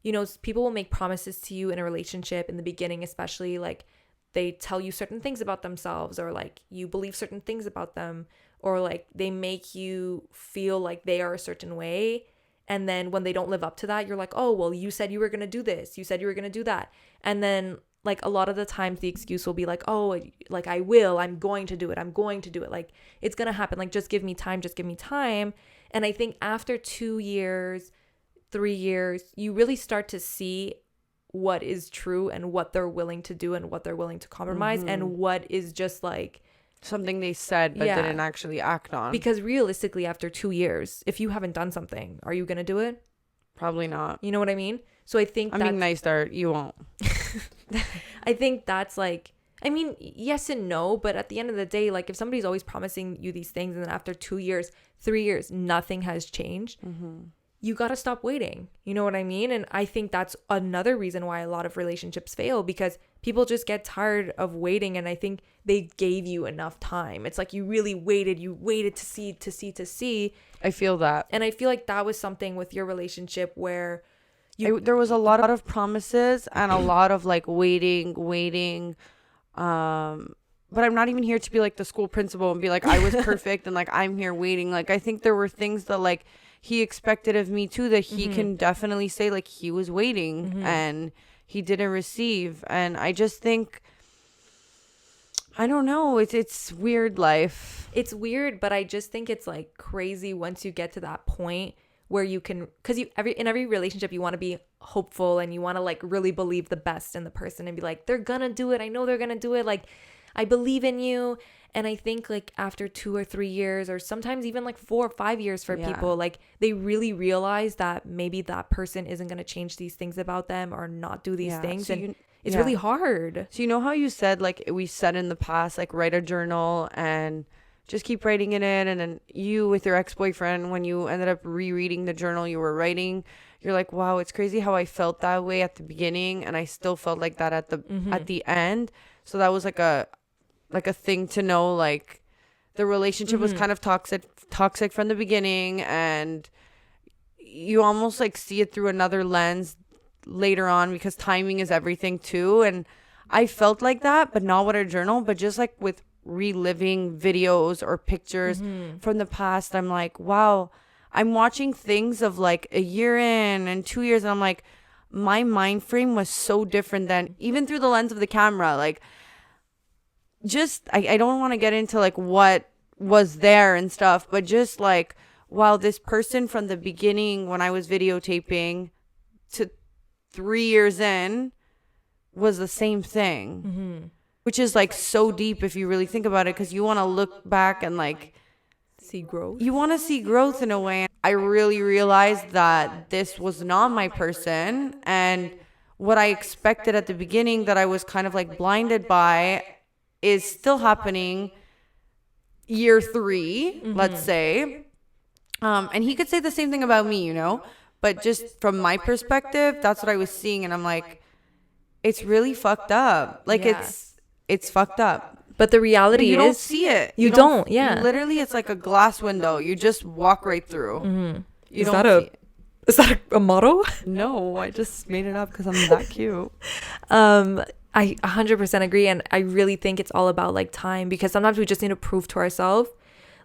You know, people will make promises to you in a relationship in the beginning, especially like they tell you certain things about themselves, or like you believe certain things about them, or like they make you feel like they are a certain way. And then when they don't live up to that, you're like, oh, well, you said you were going to do this. You said you were going to do that. And then like a lot of the times the excuse will be like, oh, like I'm going to do it. I'm going to do it. Like it's going to happen. Like just give me time. Just give me time. And I think after 2 years, 3 years, you really start to see what is true and what they're willing to do and what they're willing to compromise, and what is just like something they said but didn't actually act on. Because realistically, after 2 years, if you haven't done something, are you going to do it? Probably not. You know what I mean? So I think I'm being nice there. You won't. I think that's like, I mean, yes and no, but at the end of the day, like if somebody's always promising you these things and then after 2 years, 3 years, nothing has changed, you got to stop waiting. You know what I mean? And I think that's another reason why a lot of relationships fail, because people just get tired of waiting. And I think they gave you enough time. It's like you really waited. You waited to see. I feel that. And I feel like that was something with your relationship where there was a lot of promises and a lot of like waiting. But I'm not even here to be like the school principal and be like, I was perfect and like I'm here waiting. Like I think there were things that like he expected of me too, that he can definitely say like he was waiting and he didn't receive. And I just think, I don't know, it's weird life. It's weird, but I just think it's like crazy once you get to that point where you can, because in every relationship you want to be hopeful and you want to like really believe the best in the person and be like, they're gonna do it, I know they're gonna do it, like I believe in you. And I think like after 2 or 3 years, or sometimes even like 4 or 5 years for people, like they really realize that maybe that person isn't going to change these things about them or not do these things. So and it's really hard. So you know how you said like we said in the past, like write a journal and just keep writing in it. And then you with your ex-boyfriend, when you ended up rereading the journal you were writing, you're like, wow, it's crazy how I felt that way at the beginning. And I still felt like that at the end. So that was like a thing to know, like the relationship was kind of toxic from the beginning, and you almost like see it through another lens later on because timing is everything too. And I felt like that, but not with a journal, but just like with reliving videos or pictures from the past. I'm like, wow, I'm watching things of like a year in and 2 years, and I'm like, my mind frame was so different than even through the lens of the camera. Like just I don't want to get into like what was there and stuff, but just like, wow, this person from the beginning when I was videotaping to 3 years in was the same thing, which is like so deep if you really think about it, because you want to look back and like see growth. You want to see growth in a way. I really realized that this was not my person, and what I expected at the beginning that I was kind of like blinded by is still happening year 3, let's say. And he could say the same thing about me, you know, but just from my perspective, that's what I was seeing. And I'm like, it's really fucked up. Like it's fucked up. But the reality is you don't see it. You don't. Yeah. Literally, it's like a glass window. You just walk right through. Is that a motto? No, I just made it up because I'm that cute. I 100% agree. And I really think it's all about like time, because sometimes we just need to prove to ourselves.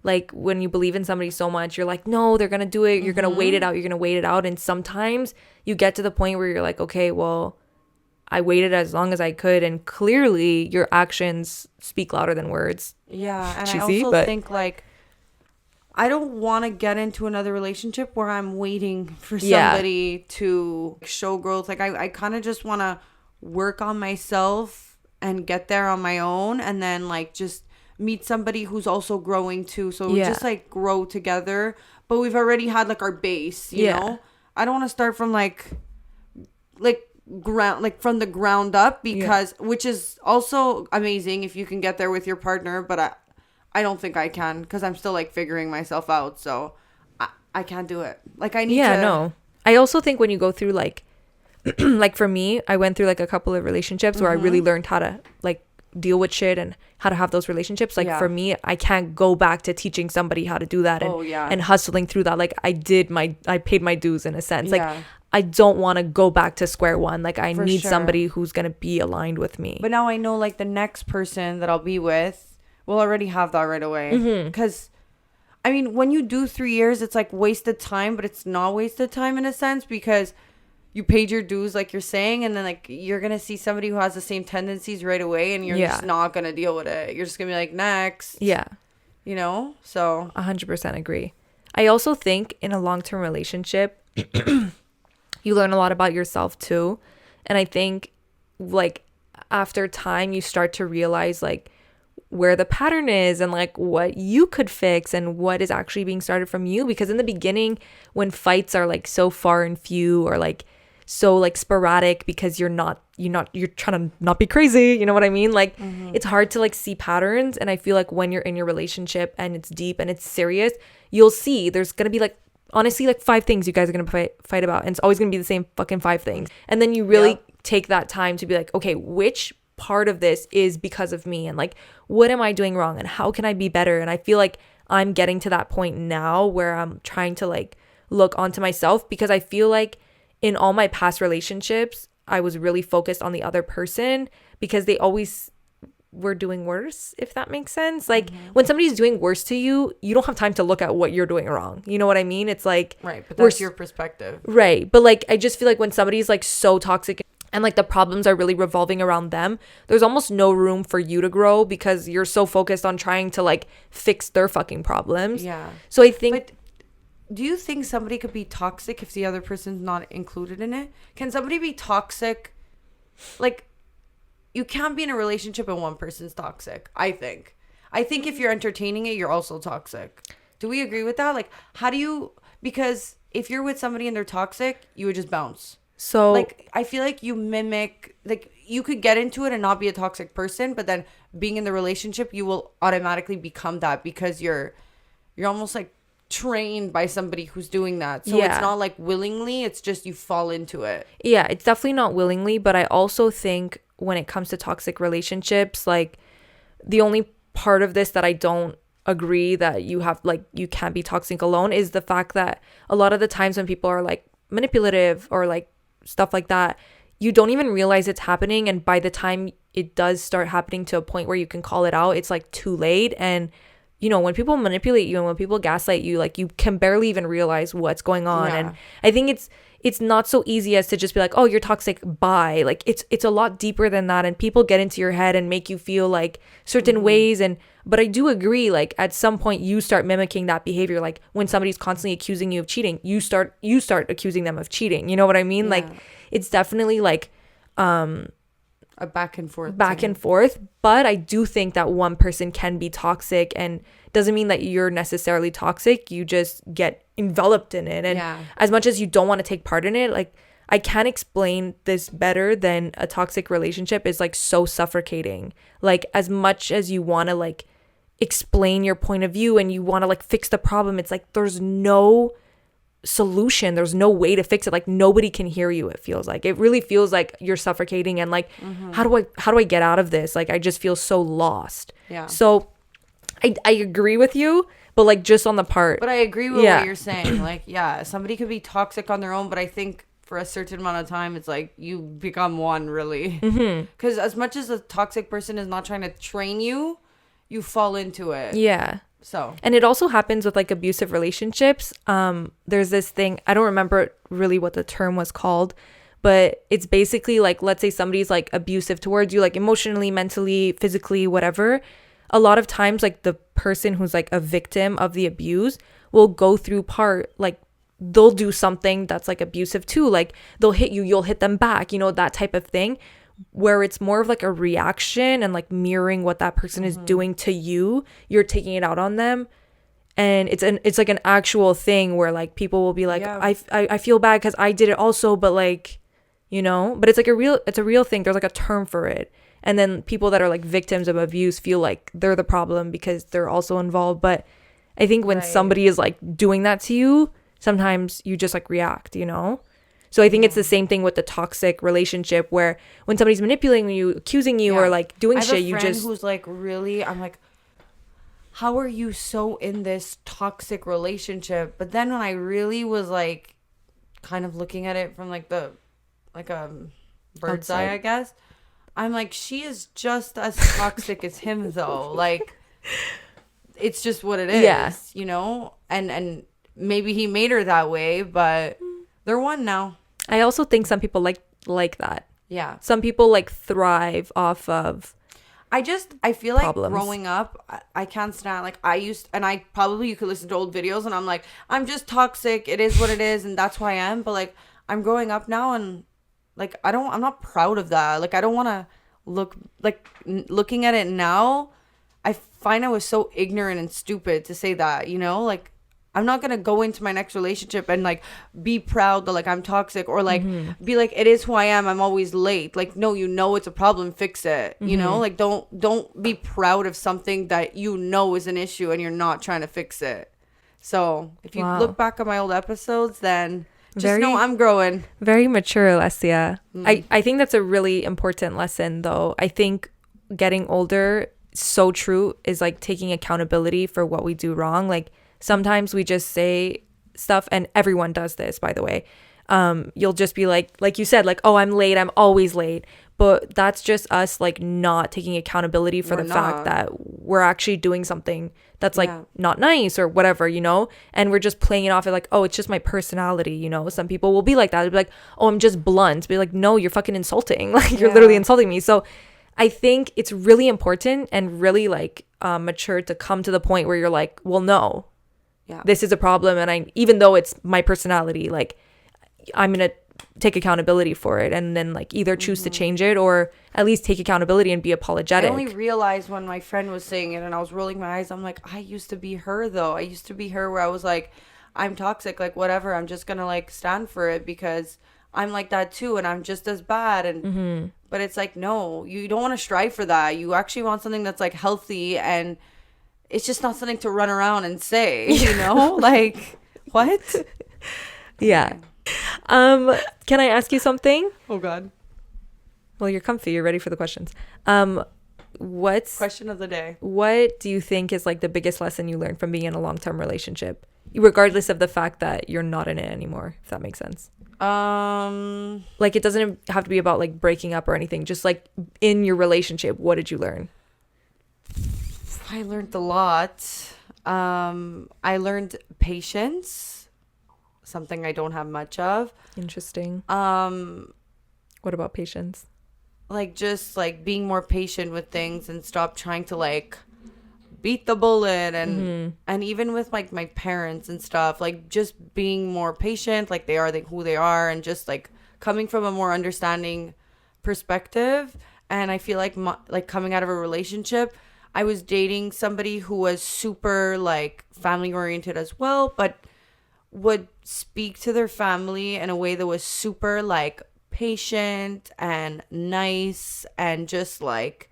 Like when you believe in somebody so much, you're like, no, they're going to do it. You're going to wait it out. You're going to wait it out. And sometimes you get to the point where you're like, okay, well, I waited as long as I could. And clearly your actions speak louder than words. Yeah. And I also think like, I don't want to get into another relationship where I'm waiting for somebody to show growth. Like I kind of just want to work on myself and get there on my own, and then like just meet somebody who's also growing too, so we just like grow together, but we've already had like our base, you know. I don't want to start from like ground, like from the ground up, because which is also amazing if you can get there with your partner, but I don't think I can, because I'm still like figuring myself out, so I can't do it. Like I need to. No, I also think when you go through like like for me, I went through like a couple of relationships where I really learned how to like deal with shit and how to have those relationships. Like for me, I can't go back to teaching somebody how to do that and hustling through that. Like I paid my dues in a sense. Like I don't want to go back to square one. Like I need somebody who's going to be aligned with me. But now I know like the next person that I'll be with will already have that right away. Because I mean, when you do 3 years, it's like wasted time, but it's not wasted time in a sense, because you paid your dues, like you're saying, and then like you're gonna see somebody who has the same tendencies right away, and you're just not gonna deal with it. You're just gonna be like, next. You know. So 100% agree. I also think in a long-term relationship you learn a lot about yourself too, and I think like after time you start to realize like where the pattern is and like what you could fix and what is actually being started from you. Because in the beginning, when fights are like so far and few, or like so like sporadic because you're trying to not be crazy, you know what I mean? Like it's hard to like see patterns. And I feel like when you're in your relationship and it's deep and it's serious, you'll see there's gonna be like honestly like 5 things you guys are gonna fight about, and it's always gonna be the same fucking 5 things. And then you really take that time to be like, okay, which part of this is because of me, and like what am I doing wrong and how can I be better? And I feel like I'm getting to that point now where I'm trying to like look onto myself, because I feel like in all my past relationships I was really focused on the other person because they always were doing worse, if that makes sense. Like when somebody's doing worse to you, you don't have time to look at what you're doing wrong, you know what I mean? It's like, right, but that's your perspective, right? But like I just feel like when somebody's like so toxic and like the problems are really revolving around them, there's almost no room for you to grow because you're so focused on trying to like fix their fucking problems. Yeah. So I think, but do you think somebody could be toxic if the other person's not included in it? Can somebody be toxic? Like, you can't be in a relationship and one person's toxic, I think. I think if you're entertaining it, you're also toxic. Do we agree with that? Like, how do you... Because if you're with somebody and they're toxic, you would just bounce. so Like, I feel like you mimic... Like, you could get into it and not be a toxic person, but then being in the relationship, you will automatically become that because you're almost like trained by somebody who's doing that. So it's not like willingly, it's just you fall into it. Yeah, it's definitely not willingly, but I also think when it comes to toxic relationships, like the only part of this that I don't agree that you have, like, you can't be toxic alone is the fact that a lot of the times when people are like manipulative or like stuff like that, you don't even realize it's happening, and by the time it does start happening to a point where you can call it out, it's like too late. And you know, when people manipulate you and when people gaslight you, like, you can barely even realize what's going on. And I think it's not so easy as to just be like, oh, you're toxic, bye. Like, it's a lot deeper than that, and people get into your head and make you feel like certain ways. And but I do agree, like, at some point you start mimicking that behavior. Like when somebody's constantly accusing you of cheating, you start accusing them of cheating, you know what I mean? Like, it's definitely like a back and forth but I do think that one person can be toxic, and doesn't mean that you're necessarily toxic. You just get enveloped in it, and as much as you don't want to take part in it, like, I can't explain this better than a toxic relationship is like so suffocating. Like, as much as you want to like explain your point of view and you want to like fix the problem, it's like there's no solution, there's no way to fix it. Like, nobody can hear you. It feels like, it really feels like you're suffocating, and like how do I get out of this? Like, I just feel so lost. So I agree with you, but like just on the part, but I agree with what you're saying. Like, somebody could be toxic on their own, but I think for a certain amount of time it's like you become one, really, because as much as a toxic person is not trying to train you, you fall into it. So, and it also happens with like abusive relationships. There's this thing, I don't remember really what the term was called, but it's basically like, let's say somebody's like abusive towards you, like emotionally, mentally, physically, whatever. A lot of times, like, the person who's like a victim of the abuse will go through like, they'll do something that's like abusive too. Like, they'll hit you, you'll hit them back, you know, that type of thing, where it's more of like a reaction and like mirroring what that person is doing to you. You're taking it out on them, and it's like an actual thing where like people will be like, I feel bad because I did it also, but like, you know, but it's like it's a real thing. There's like a term for it. And then people that are like victims of abuse feel like they're the problem because they're also involved. But I think when somebody is like doing that to you, sometimes you just like react, you know? So I think it's the same thing with the toxic relationship, where when somebody's manipulating you, accusing you, or like doing shit, you just... who's like, really, I'm like, how are you so in this toxic relationship? But then when I really was like kind of looking at it from like the bird's eye, I guess, I'm like, she is just as toxic as him, though. Like, it's just what it is, you know? And maybe he made her that way, but they're one now. I also think some people like that. Yeah. Some people like thrive off of I feel like problems. Growing up, I can't stand, like, you could listen to old videos and I'm like, I'm just toxic. It is what it is. And that's who I am. But like, I'm growing up now, and like, I'm not proud of that. Like, I don't want to looking at it now, I find I was so ignorant and stupid to say that, you know? Like, I'm not gonna go into my next relationship and like be proud that like I'm toxic, or like be like, it is who I am, I'm always late. Like, no, you know it's a problem, fix it. You know, like don't be proud of something that you know is an issue and you're not trying to fix it. So if you look back at my old episodes, then just know I'm growing. Very mature, Alessia. I think that's a really important lesson, though. I think getting older, so true, is like taking accountability for what we do wrong. Like, sometimes we just say stuff, and everyone does this, by the way. You'll just be like you said, like, oh, I'm late, I'm always late. But that's just us like not taking accountability for the fact that we're actually doing something that's like not nice or whatever, you know? And we're just playing it off at like, oh, it's just my personality, you know? Some people will be like that. They'll be like, oh, I'm just blunt. Be like, no, you're fucking insulting. Like, you're literally insulting me. So I think it's really important and really like mature to come to the point where you're like, well, no, this is a problem. And even though it's my personality, like, I'm going to take accountability for it, and then like either choose to change it or at least take accountability and be apologetic. I only realized when my friend was saying it and I was rolling my eyes, I'm like, I used to be her though. I used to be her where I was like, I'm toxic, like whatever, I'm just gonna like stand for it because I'm like that too and I'm just as bad. And but it's like, no, you don't want to strive for that. You actually want something that's like healthy, and it's just not something to run around and say, you know? Like, what? Yeah. Can I ask you something? Oh God. Well, you're comfy. You're ready for the questions. What's question of the day? What do you think is like the biggest lesson you learned from being in a long-term relationship, regardless of the fact that you're not in it anymore, if that makes sense? Like, it doesn't have to be about like breaking up or anything. Just like in your relationship, what did you learn? I learned a lot. I learned patience, something I don't have much of. Interesting. What about patience? Like, just like being more patient with things and stop trying to like beat the bullet, and and even with like my parents and stuff, like just being more patient, like they are who they are, and just like coming from a more understanding perspective. And I feel like like coming out of a relationship, I was dating somebody who was super like family oriented as well, but would speak to their family in a way that was super like patient and nice, and just like,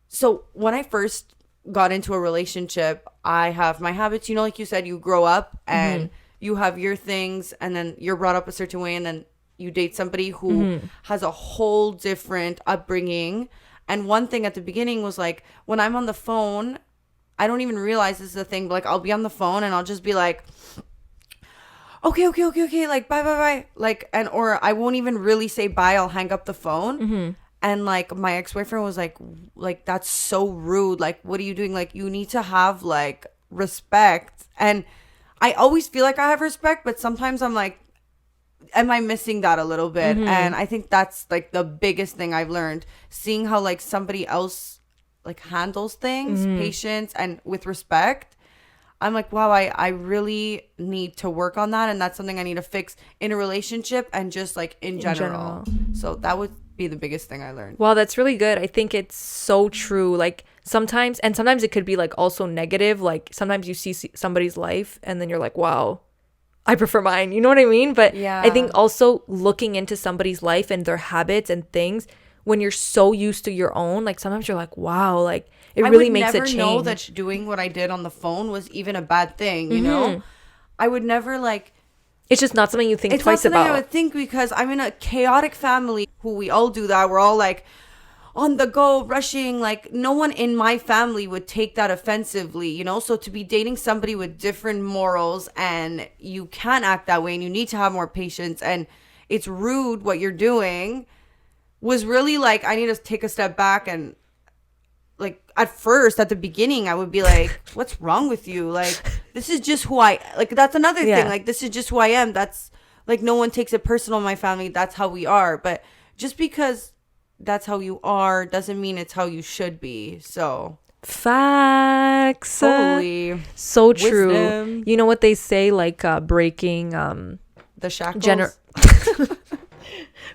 so when I first got into a relationship, I have my habits, you know, like you said, you grow up and you have your things, and then you're brought up a certain way, and then you date somebody who has a whole different upbringing. And one thing at the beginning was like, when I'm on the phone, I don't even realize this is a thing, but like I'll be on the phone and I'll just be like, okay, like bye, like, and or I won't even really say bye, I'll hang up the phone. And like my ex-boyfriend was like that's so rude, like what are you doing, like you need to have like respect. And I always feel like I have respect, but sometimes I'm like, am I missing that a little bit? And I think that's like the biggest thing I've learned, seeing how like somebody else like handles things, patience and with respect. I'm like, wow, I really need to work on that. And that's something I need to fix in a relationship and just like in general. So that would be the biggest thing I learned. Wow, that's really good. I think it's so true. Like sometimes it could be like also negative. Like sometimes you see somebody's life and then you're like, wow, I prefer mine. You know what I mean? But yeah, I think also looking into somebody's life and their habits and things, when you're so used to your own, like sometimes you're like, wow, like it really makes a change. I would never know that doing what I did on the phone was even a bad thing, you know? I would never like... It's just not something you think twice about. It's not something I would think, because I'm in a chaotic family who we all do that. We're all like on the go, rushing. Like no one in my family would take that offensively, you know? So to be dating somebody with different morals, and you can't act that way, and you need to have more patience, and it's rude what you're doing, was really like, I need to take a step back. And like at first, at the beginning, I would be like, what's wrong with you? Like, this is just who I, like, that's another thing. Like, this is just who I am. That's like, no one takes it personal in my family. That's how we are. But just because that's how you are doesn't mean it's how you should be. So facts. Holy. So true. Wisdom. You know what they say, like breaking the shackles.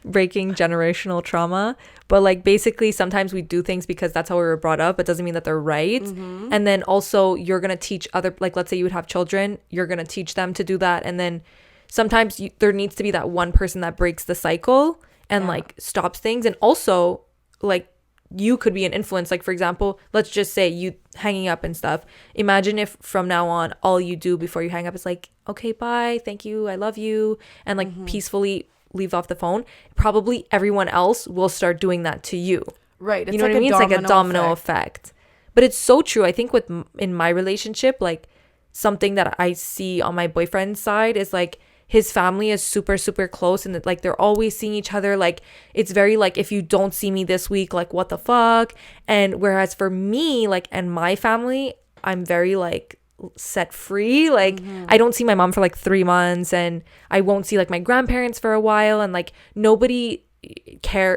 breaking generational trauma. But like basically sometimes we do things because that's how we were brought up. It doesn't mean that they're right. And then also you're going to teach other, like let's say you would have children, you're going to teach them to do that. And then sometimes there needs to be that one person that breaks the cycle and like stops things. And also like you could be an influence. Like for example, let's just say you hanging up and stuff. Imagine if from now on all you do before you hang up is like, okay, bye, thank you, I love you, and like peacefully leave off the phone. Probably everyone else will start doing that to you. Right. You know what I mean? It's like a domino effect. But it's so true. I think in my relationship, like something that I see on my boyfriend's side is like his family is super, super close, and like they're always seeing each other. Like it's very like, if you don't see me this week, like what the fuck? And whereas for me, like, and my family, I'm very like set free. Like I don't see my mom for like 3 months, and I won't see like my grandparents for a while, and like nobody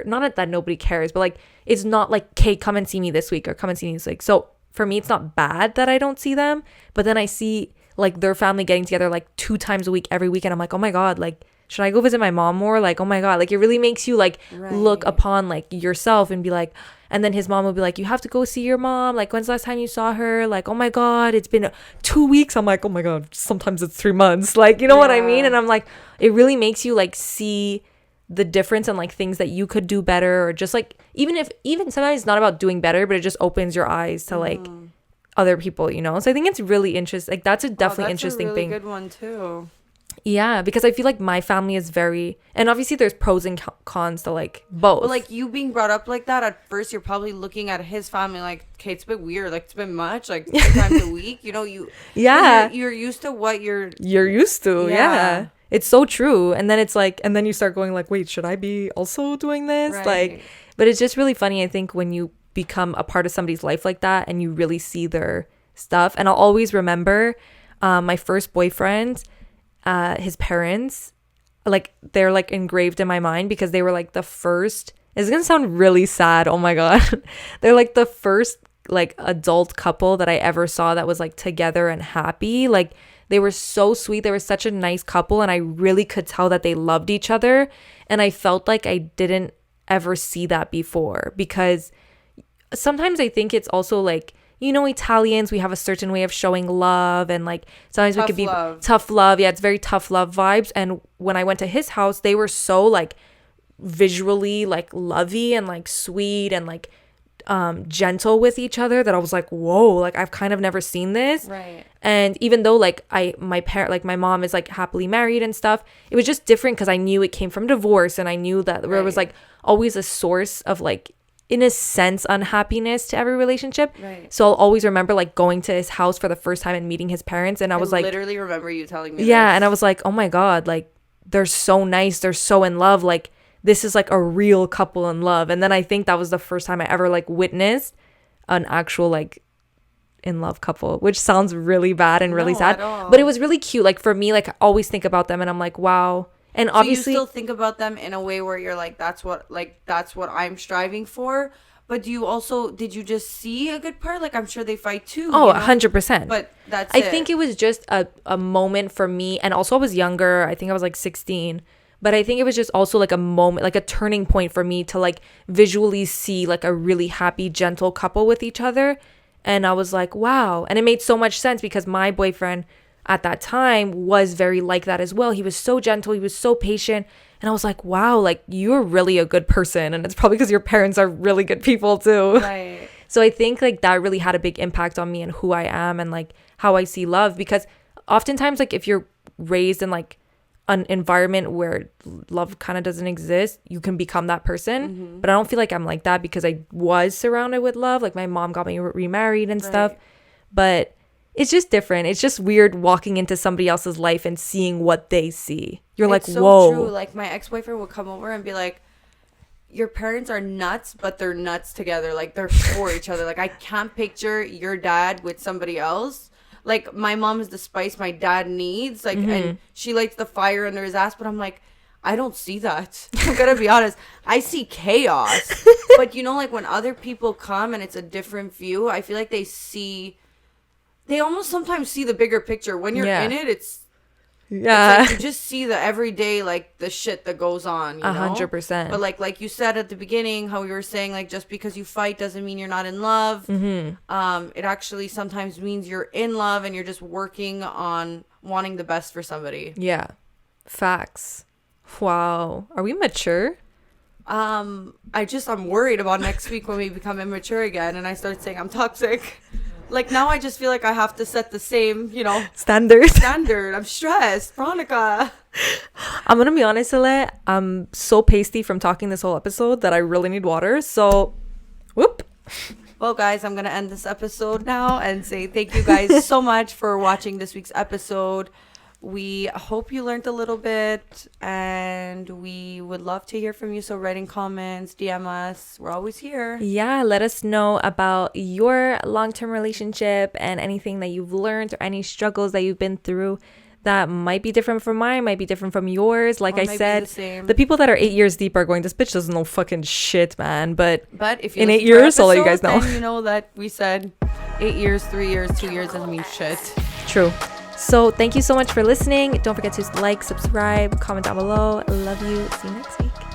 not that nobody cares, but like it's not like, okay, come and see me this week or come and see me this week. So for me, it's not bad that I don't see them, but then I see like their family getting together like 2 times a week every week, and I'm like, oh my god, like should I go visit my mom more? Like, oh my god, like it really makes you like look upon like yourself and be like, and then his mom will be like, you have to go see your mom, like when's the last time you saw her? Like, oh my god, it's been 2 weeks. I'm like, oh my god, sometimes it's 3 months, like, you know what I mean? And I'm like, it really makes you like see the difference and like things that you could do better, or just like even sometimes it's not about doing better, but it just opens your eyes to like other people, you know? So I think it's really interesting. Like that's a definitely interesting really thing. Good one too. Yeah, because I feel like my family is very, and obviously there's pros and cons to like both. But like you being brought up like that, at first you're probably looking at his family like, okay, it's a bit weird, like it's a bit much, like 2 times a week, you know, you're used to what you're used to. Yeah. It's so true. And then it's like, and then you start going like, wait, should I be also doing this? Right. Like, but it's just really funny, I think, when you become a part of somebody's life like that and you really see their stuff. And I'll always remember my first boyfriend, his parents, like they're like engraved in my mind because they were like the first, it's gonna sound really sad, oh my god, they're like the first like adult couple that I ever saw that was like together and happy. Like they were so sweet, they were such a nice couple, and I really could tell that they loved each other, and I felt like I didn't ever see that before. Because sometimes I think it's also like, you know, Italians, we have a certain way of showing love, and like sometimes we could be tough love. Yeah, it's very tough love vibes. And when I went to his house, they were so like visually like lovey and like sweet and like gentle with each other that I was like, whoa, like I've kind of never seen this. Right. And even though like my mom is like happily married and stuff, it was just different because I knew it came from divorce, and I knew that there was like always a source of like, in a sense, unhappiness to every relationship. Right. So I'll always remember like going to his house for the first time and meeting his parents, and I was like, literally remember you telling me this. And I was like, oh my god, like they're so nice, they're so in love, like this is like a real couple in love. And then I think that was the first time I ever like witnessed an actual like in love couple, which sounds really bad and really sad, but it was really cute. Like for me, like I always think about them and I'm like, wow. And so obviously you still think about them in a way where you're like, that's what I'm striving for. But did you just see a good part? Like I'm sure they fight too. Oh, 100%. But that's I think it was just a moment for me. And also I was younger. I think I was like 16. But I think it was just also like a moment, like a turning point for me to like visually see like a really happy, gentle couple with each other. And I was like, wow. And it made so much sense because my boyfriend at that time was very like that as well. He was so gentle. He was so patient. And I was like, wow, like you're really a good person. And it's probably because your parents are really good people too. Right. So I think like that really had a big impact on me and who I am and like how I see love. Because oftentimes like if you're raised in like an environment where love kind of doesn't exist, you can become that person. Mm-hmm. But I don't feel like I'm like that because I was surrounded with love. Like my mom got me remarried and stuff. But it's just different. It's just weird walking into somebody else's life and seeing what they see. You're like, so whoa. True. Like my ex-boyfriend would come over and be like, your parents are nuts, but they're nuts together. Like they're for each other. Like I can't picture your dad with somebody else. Like my mom is the spice my dad needs. Like, and she lights the fire under his ass. But I'm like, I don't see that. I'm gonna be honest. I see chaos. But you know, like when other people come and it's a different view, I feel like they almost sometimes see the bigger picture. When you're in it, it's Yeah. It's like you just see the everyday, like, the shit that goes on, you know? 100%. But like you said at the beginning, how we were saying, like, just because you fight doesn't mean you're not in love. It actually sometimes means you're in love and you're just working on wanting the best for somebody. Yeah. Facts. Wow. Are we mature? I'm worried about next week when we become immature again and I start saying I'm toxic. Like, now I just feel like I have to set the same, Standard. I'm stressed. Veronica. I'm going to be honest, Ale. I'm so pasty from talking this whole episode that I really need water. So, whoop. Well, guys, I'm going to end this episode now and say thank you guys so much for watching this week's episode. We hope you learned a little bit, and we would love to hear from you. So write in comments, DM us. We're always here. Yeah, let us know about your long-term relationship and anything that you've learned or any struggles that you've been through that might be different from mine, might be different from yours. Like I said, the people that are 8 years deep are going, this bitch doesn't know fucking shit, man. But if you in 8 years, I'll let you guys know. Then you know that we said 8 years, 3 years, 2 years doesn't mean shit. True. So thank you so much for listening. Don't forget to like, subscribe, comment down below. Love you. See you next week.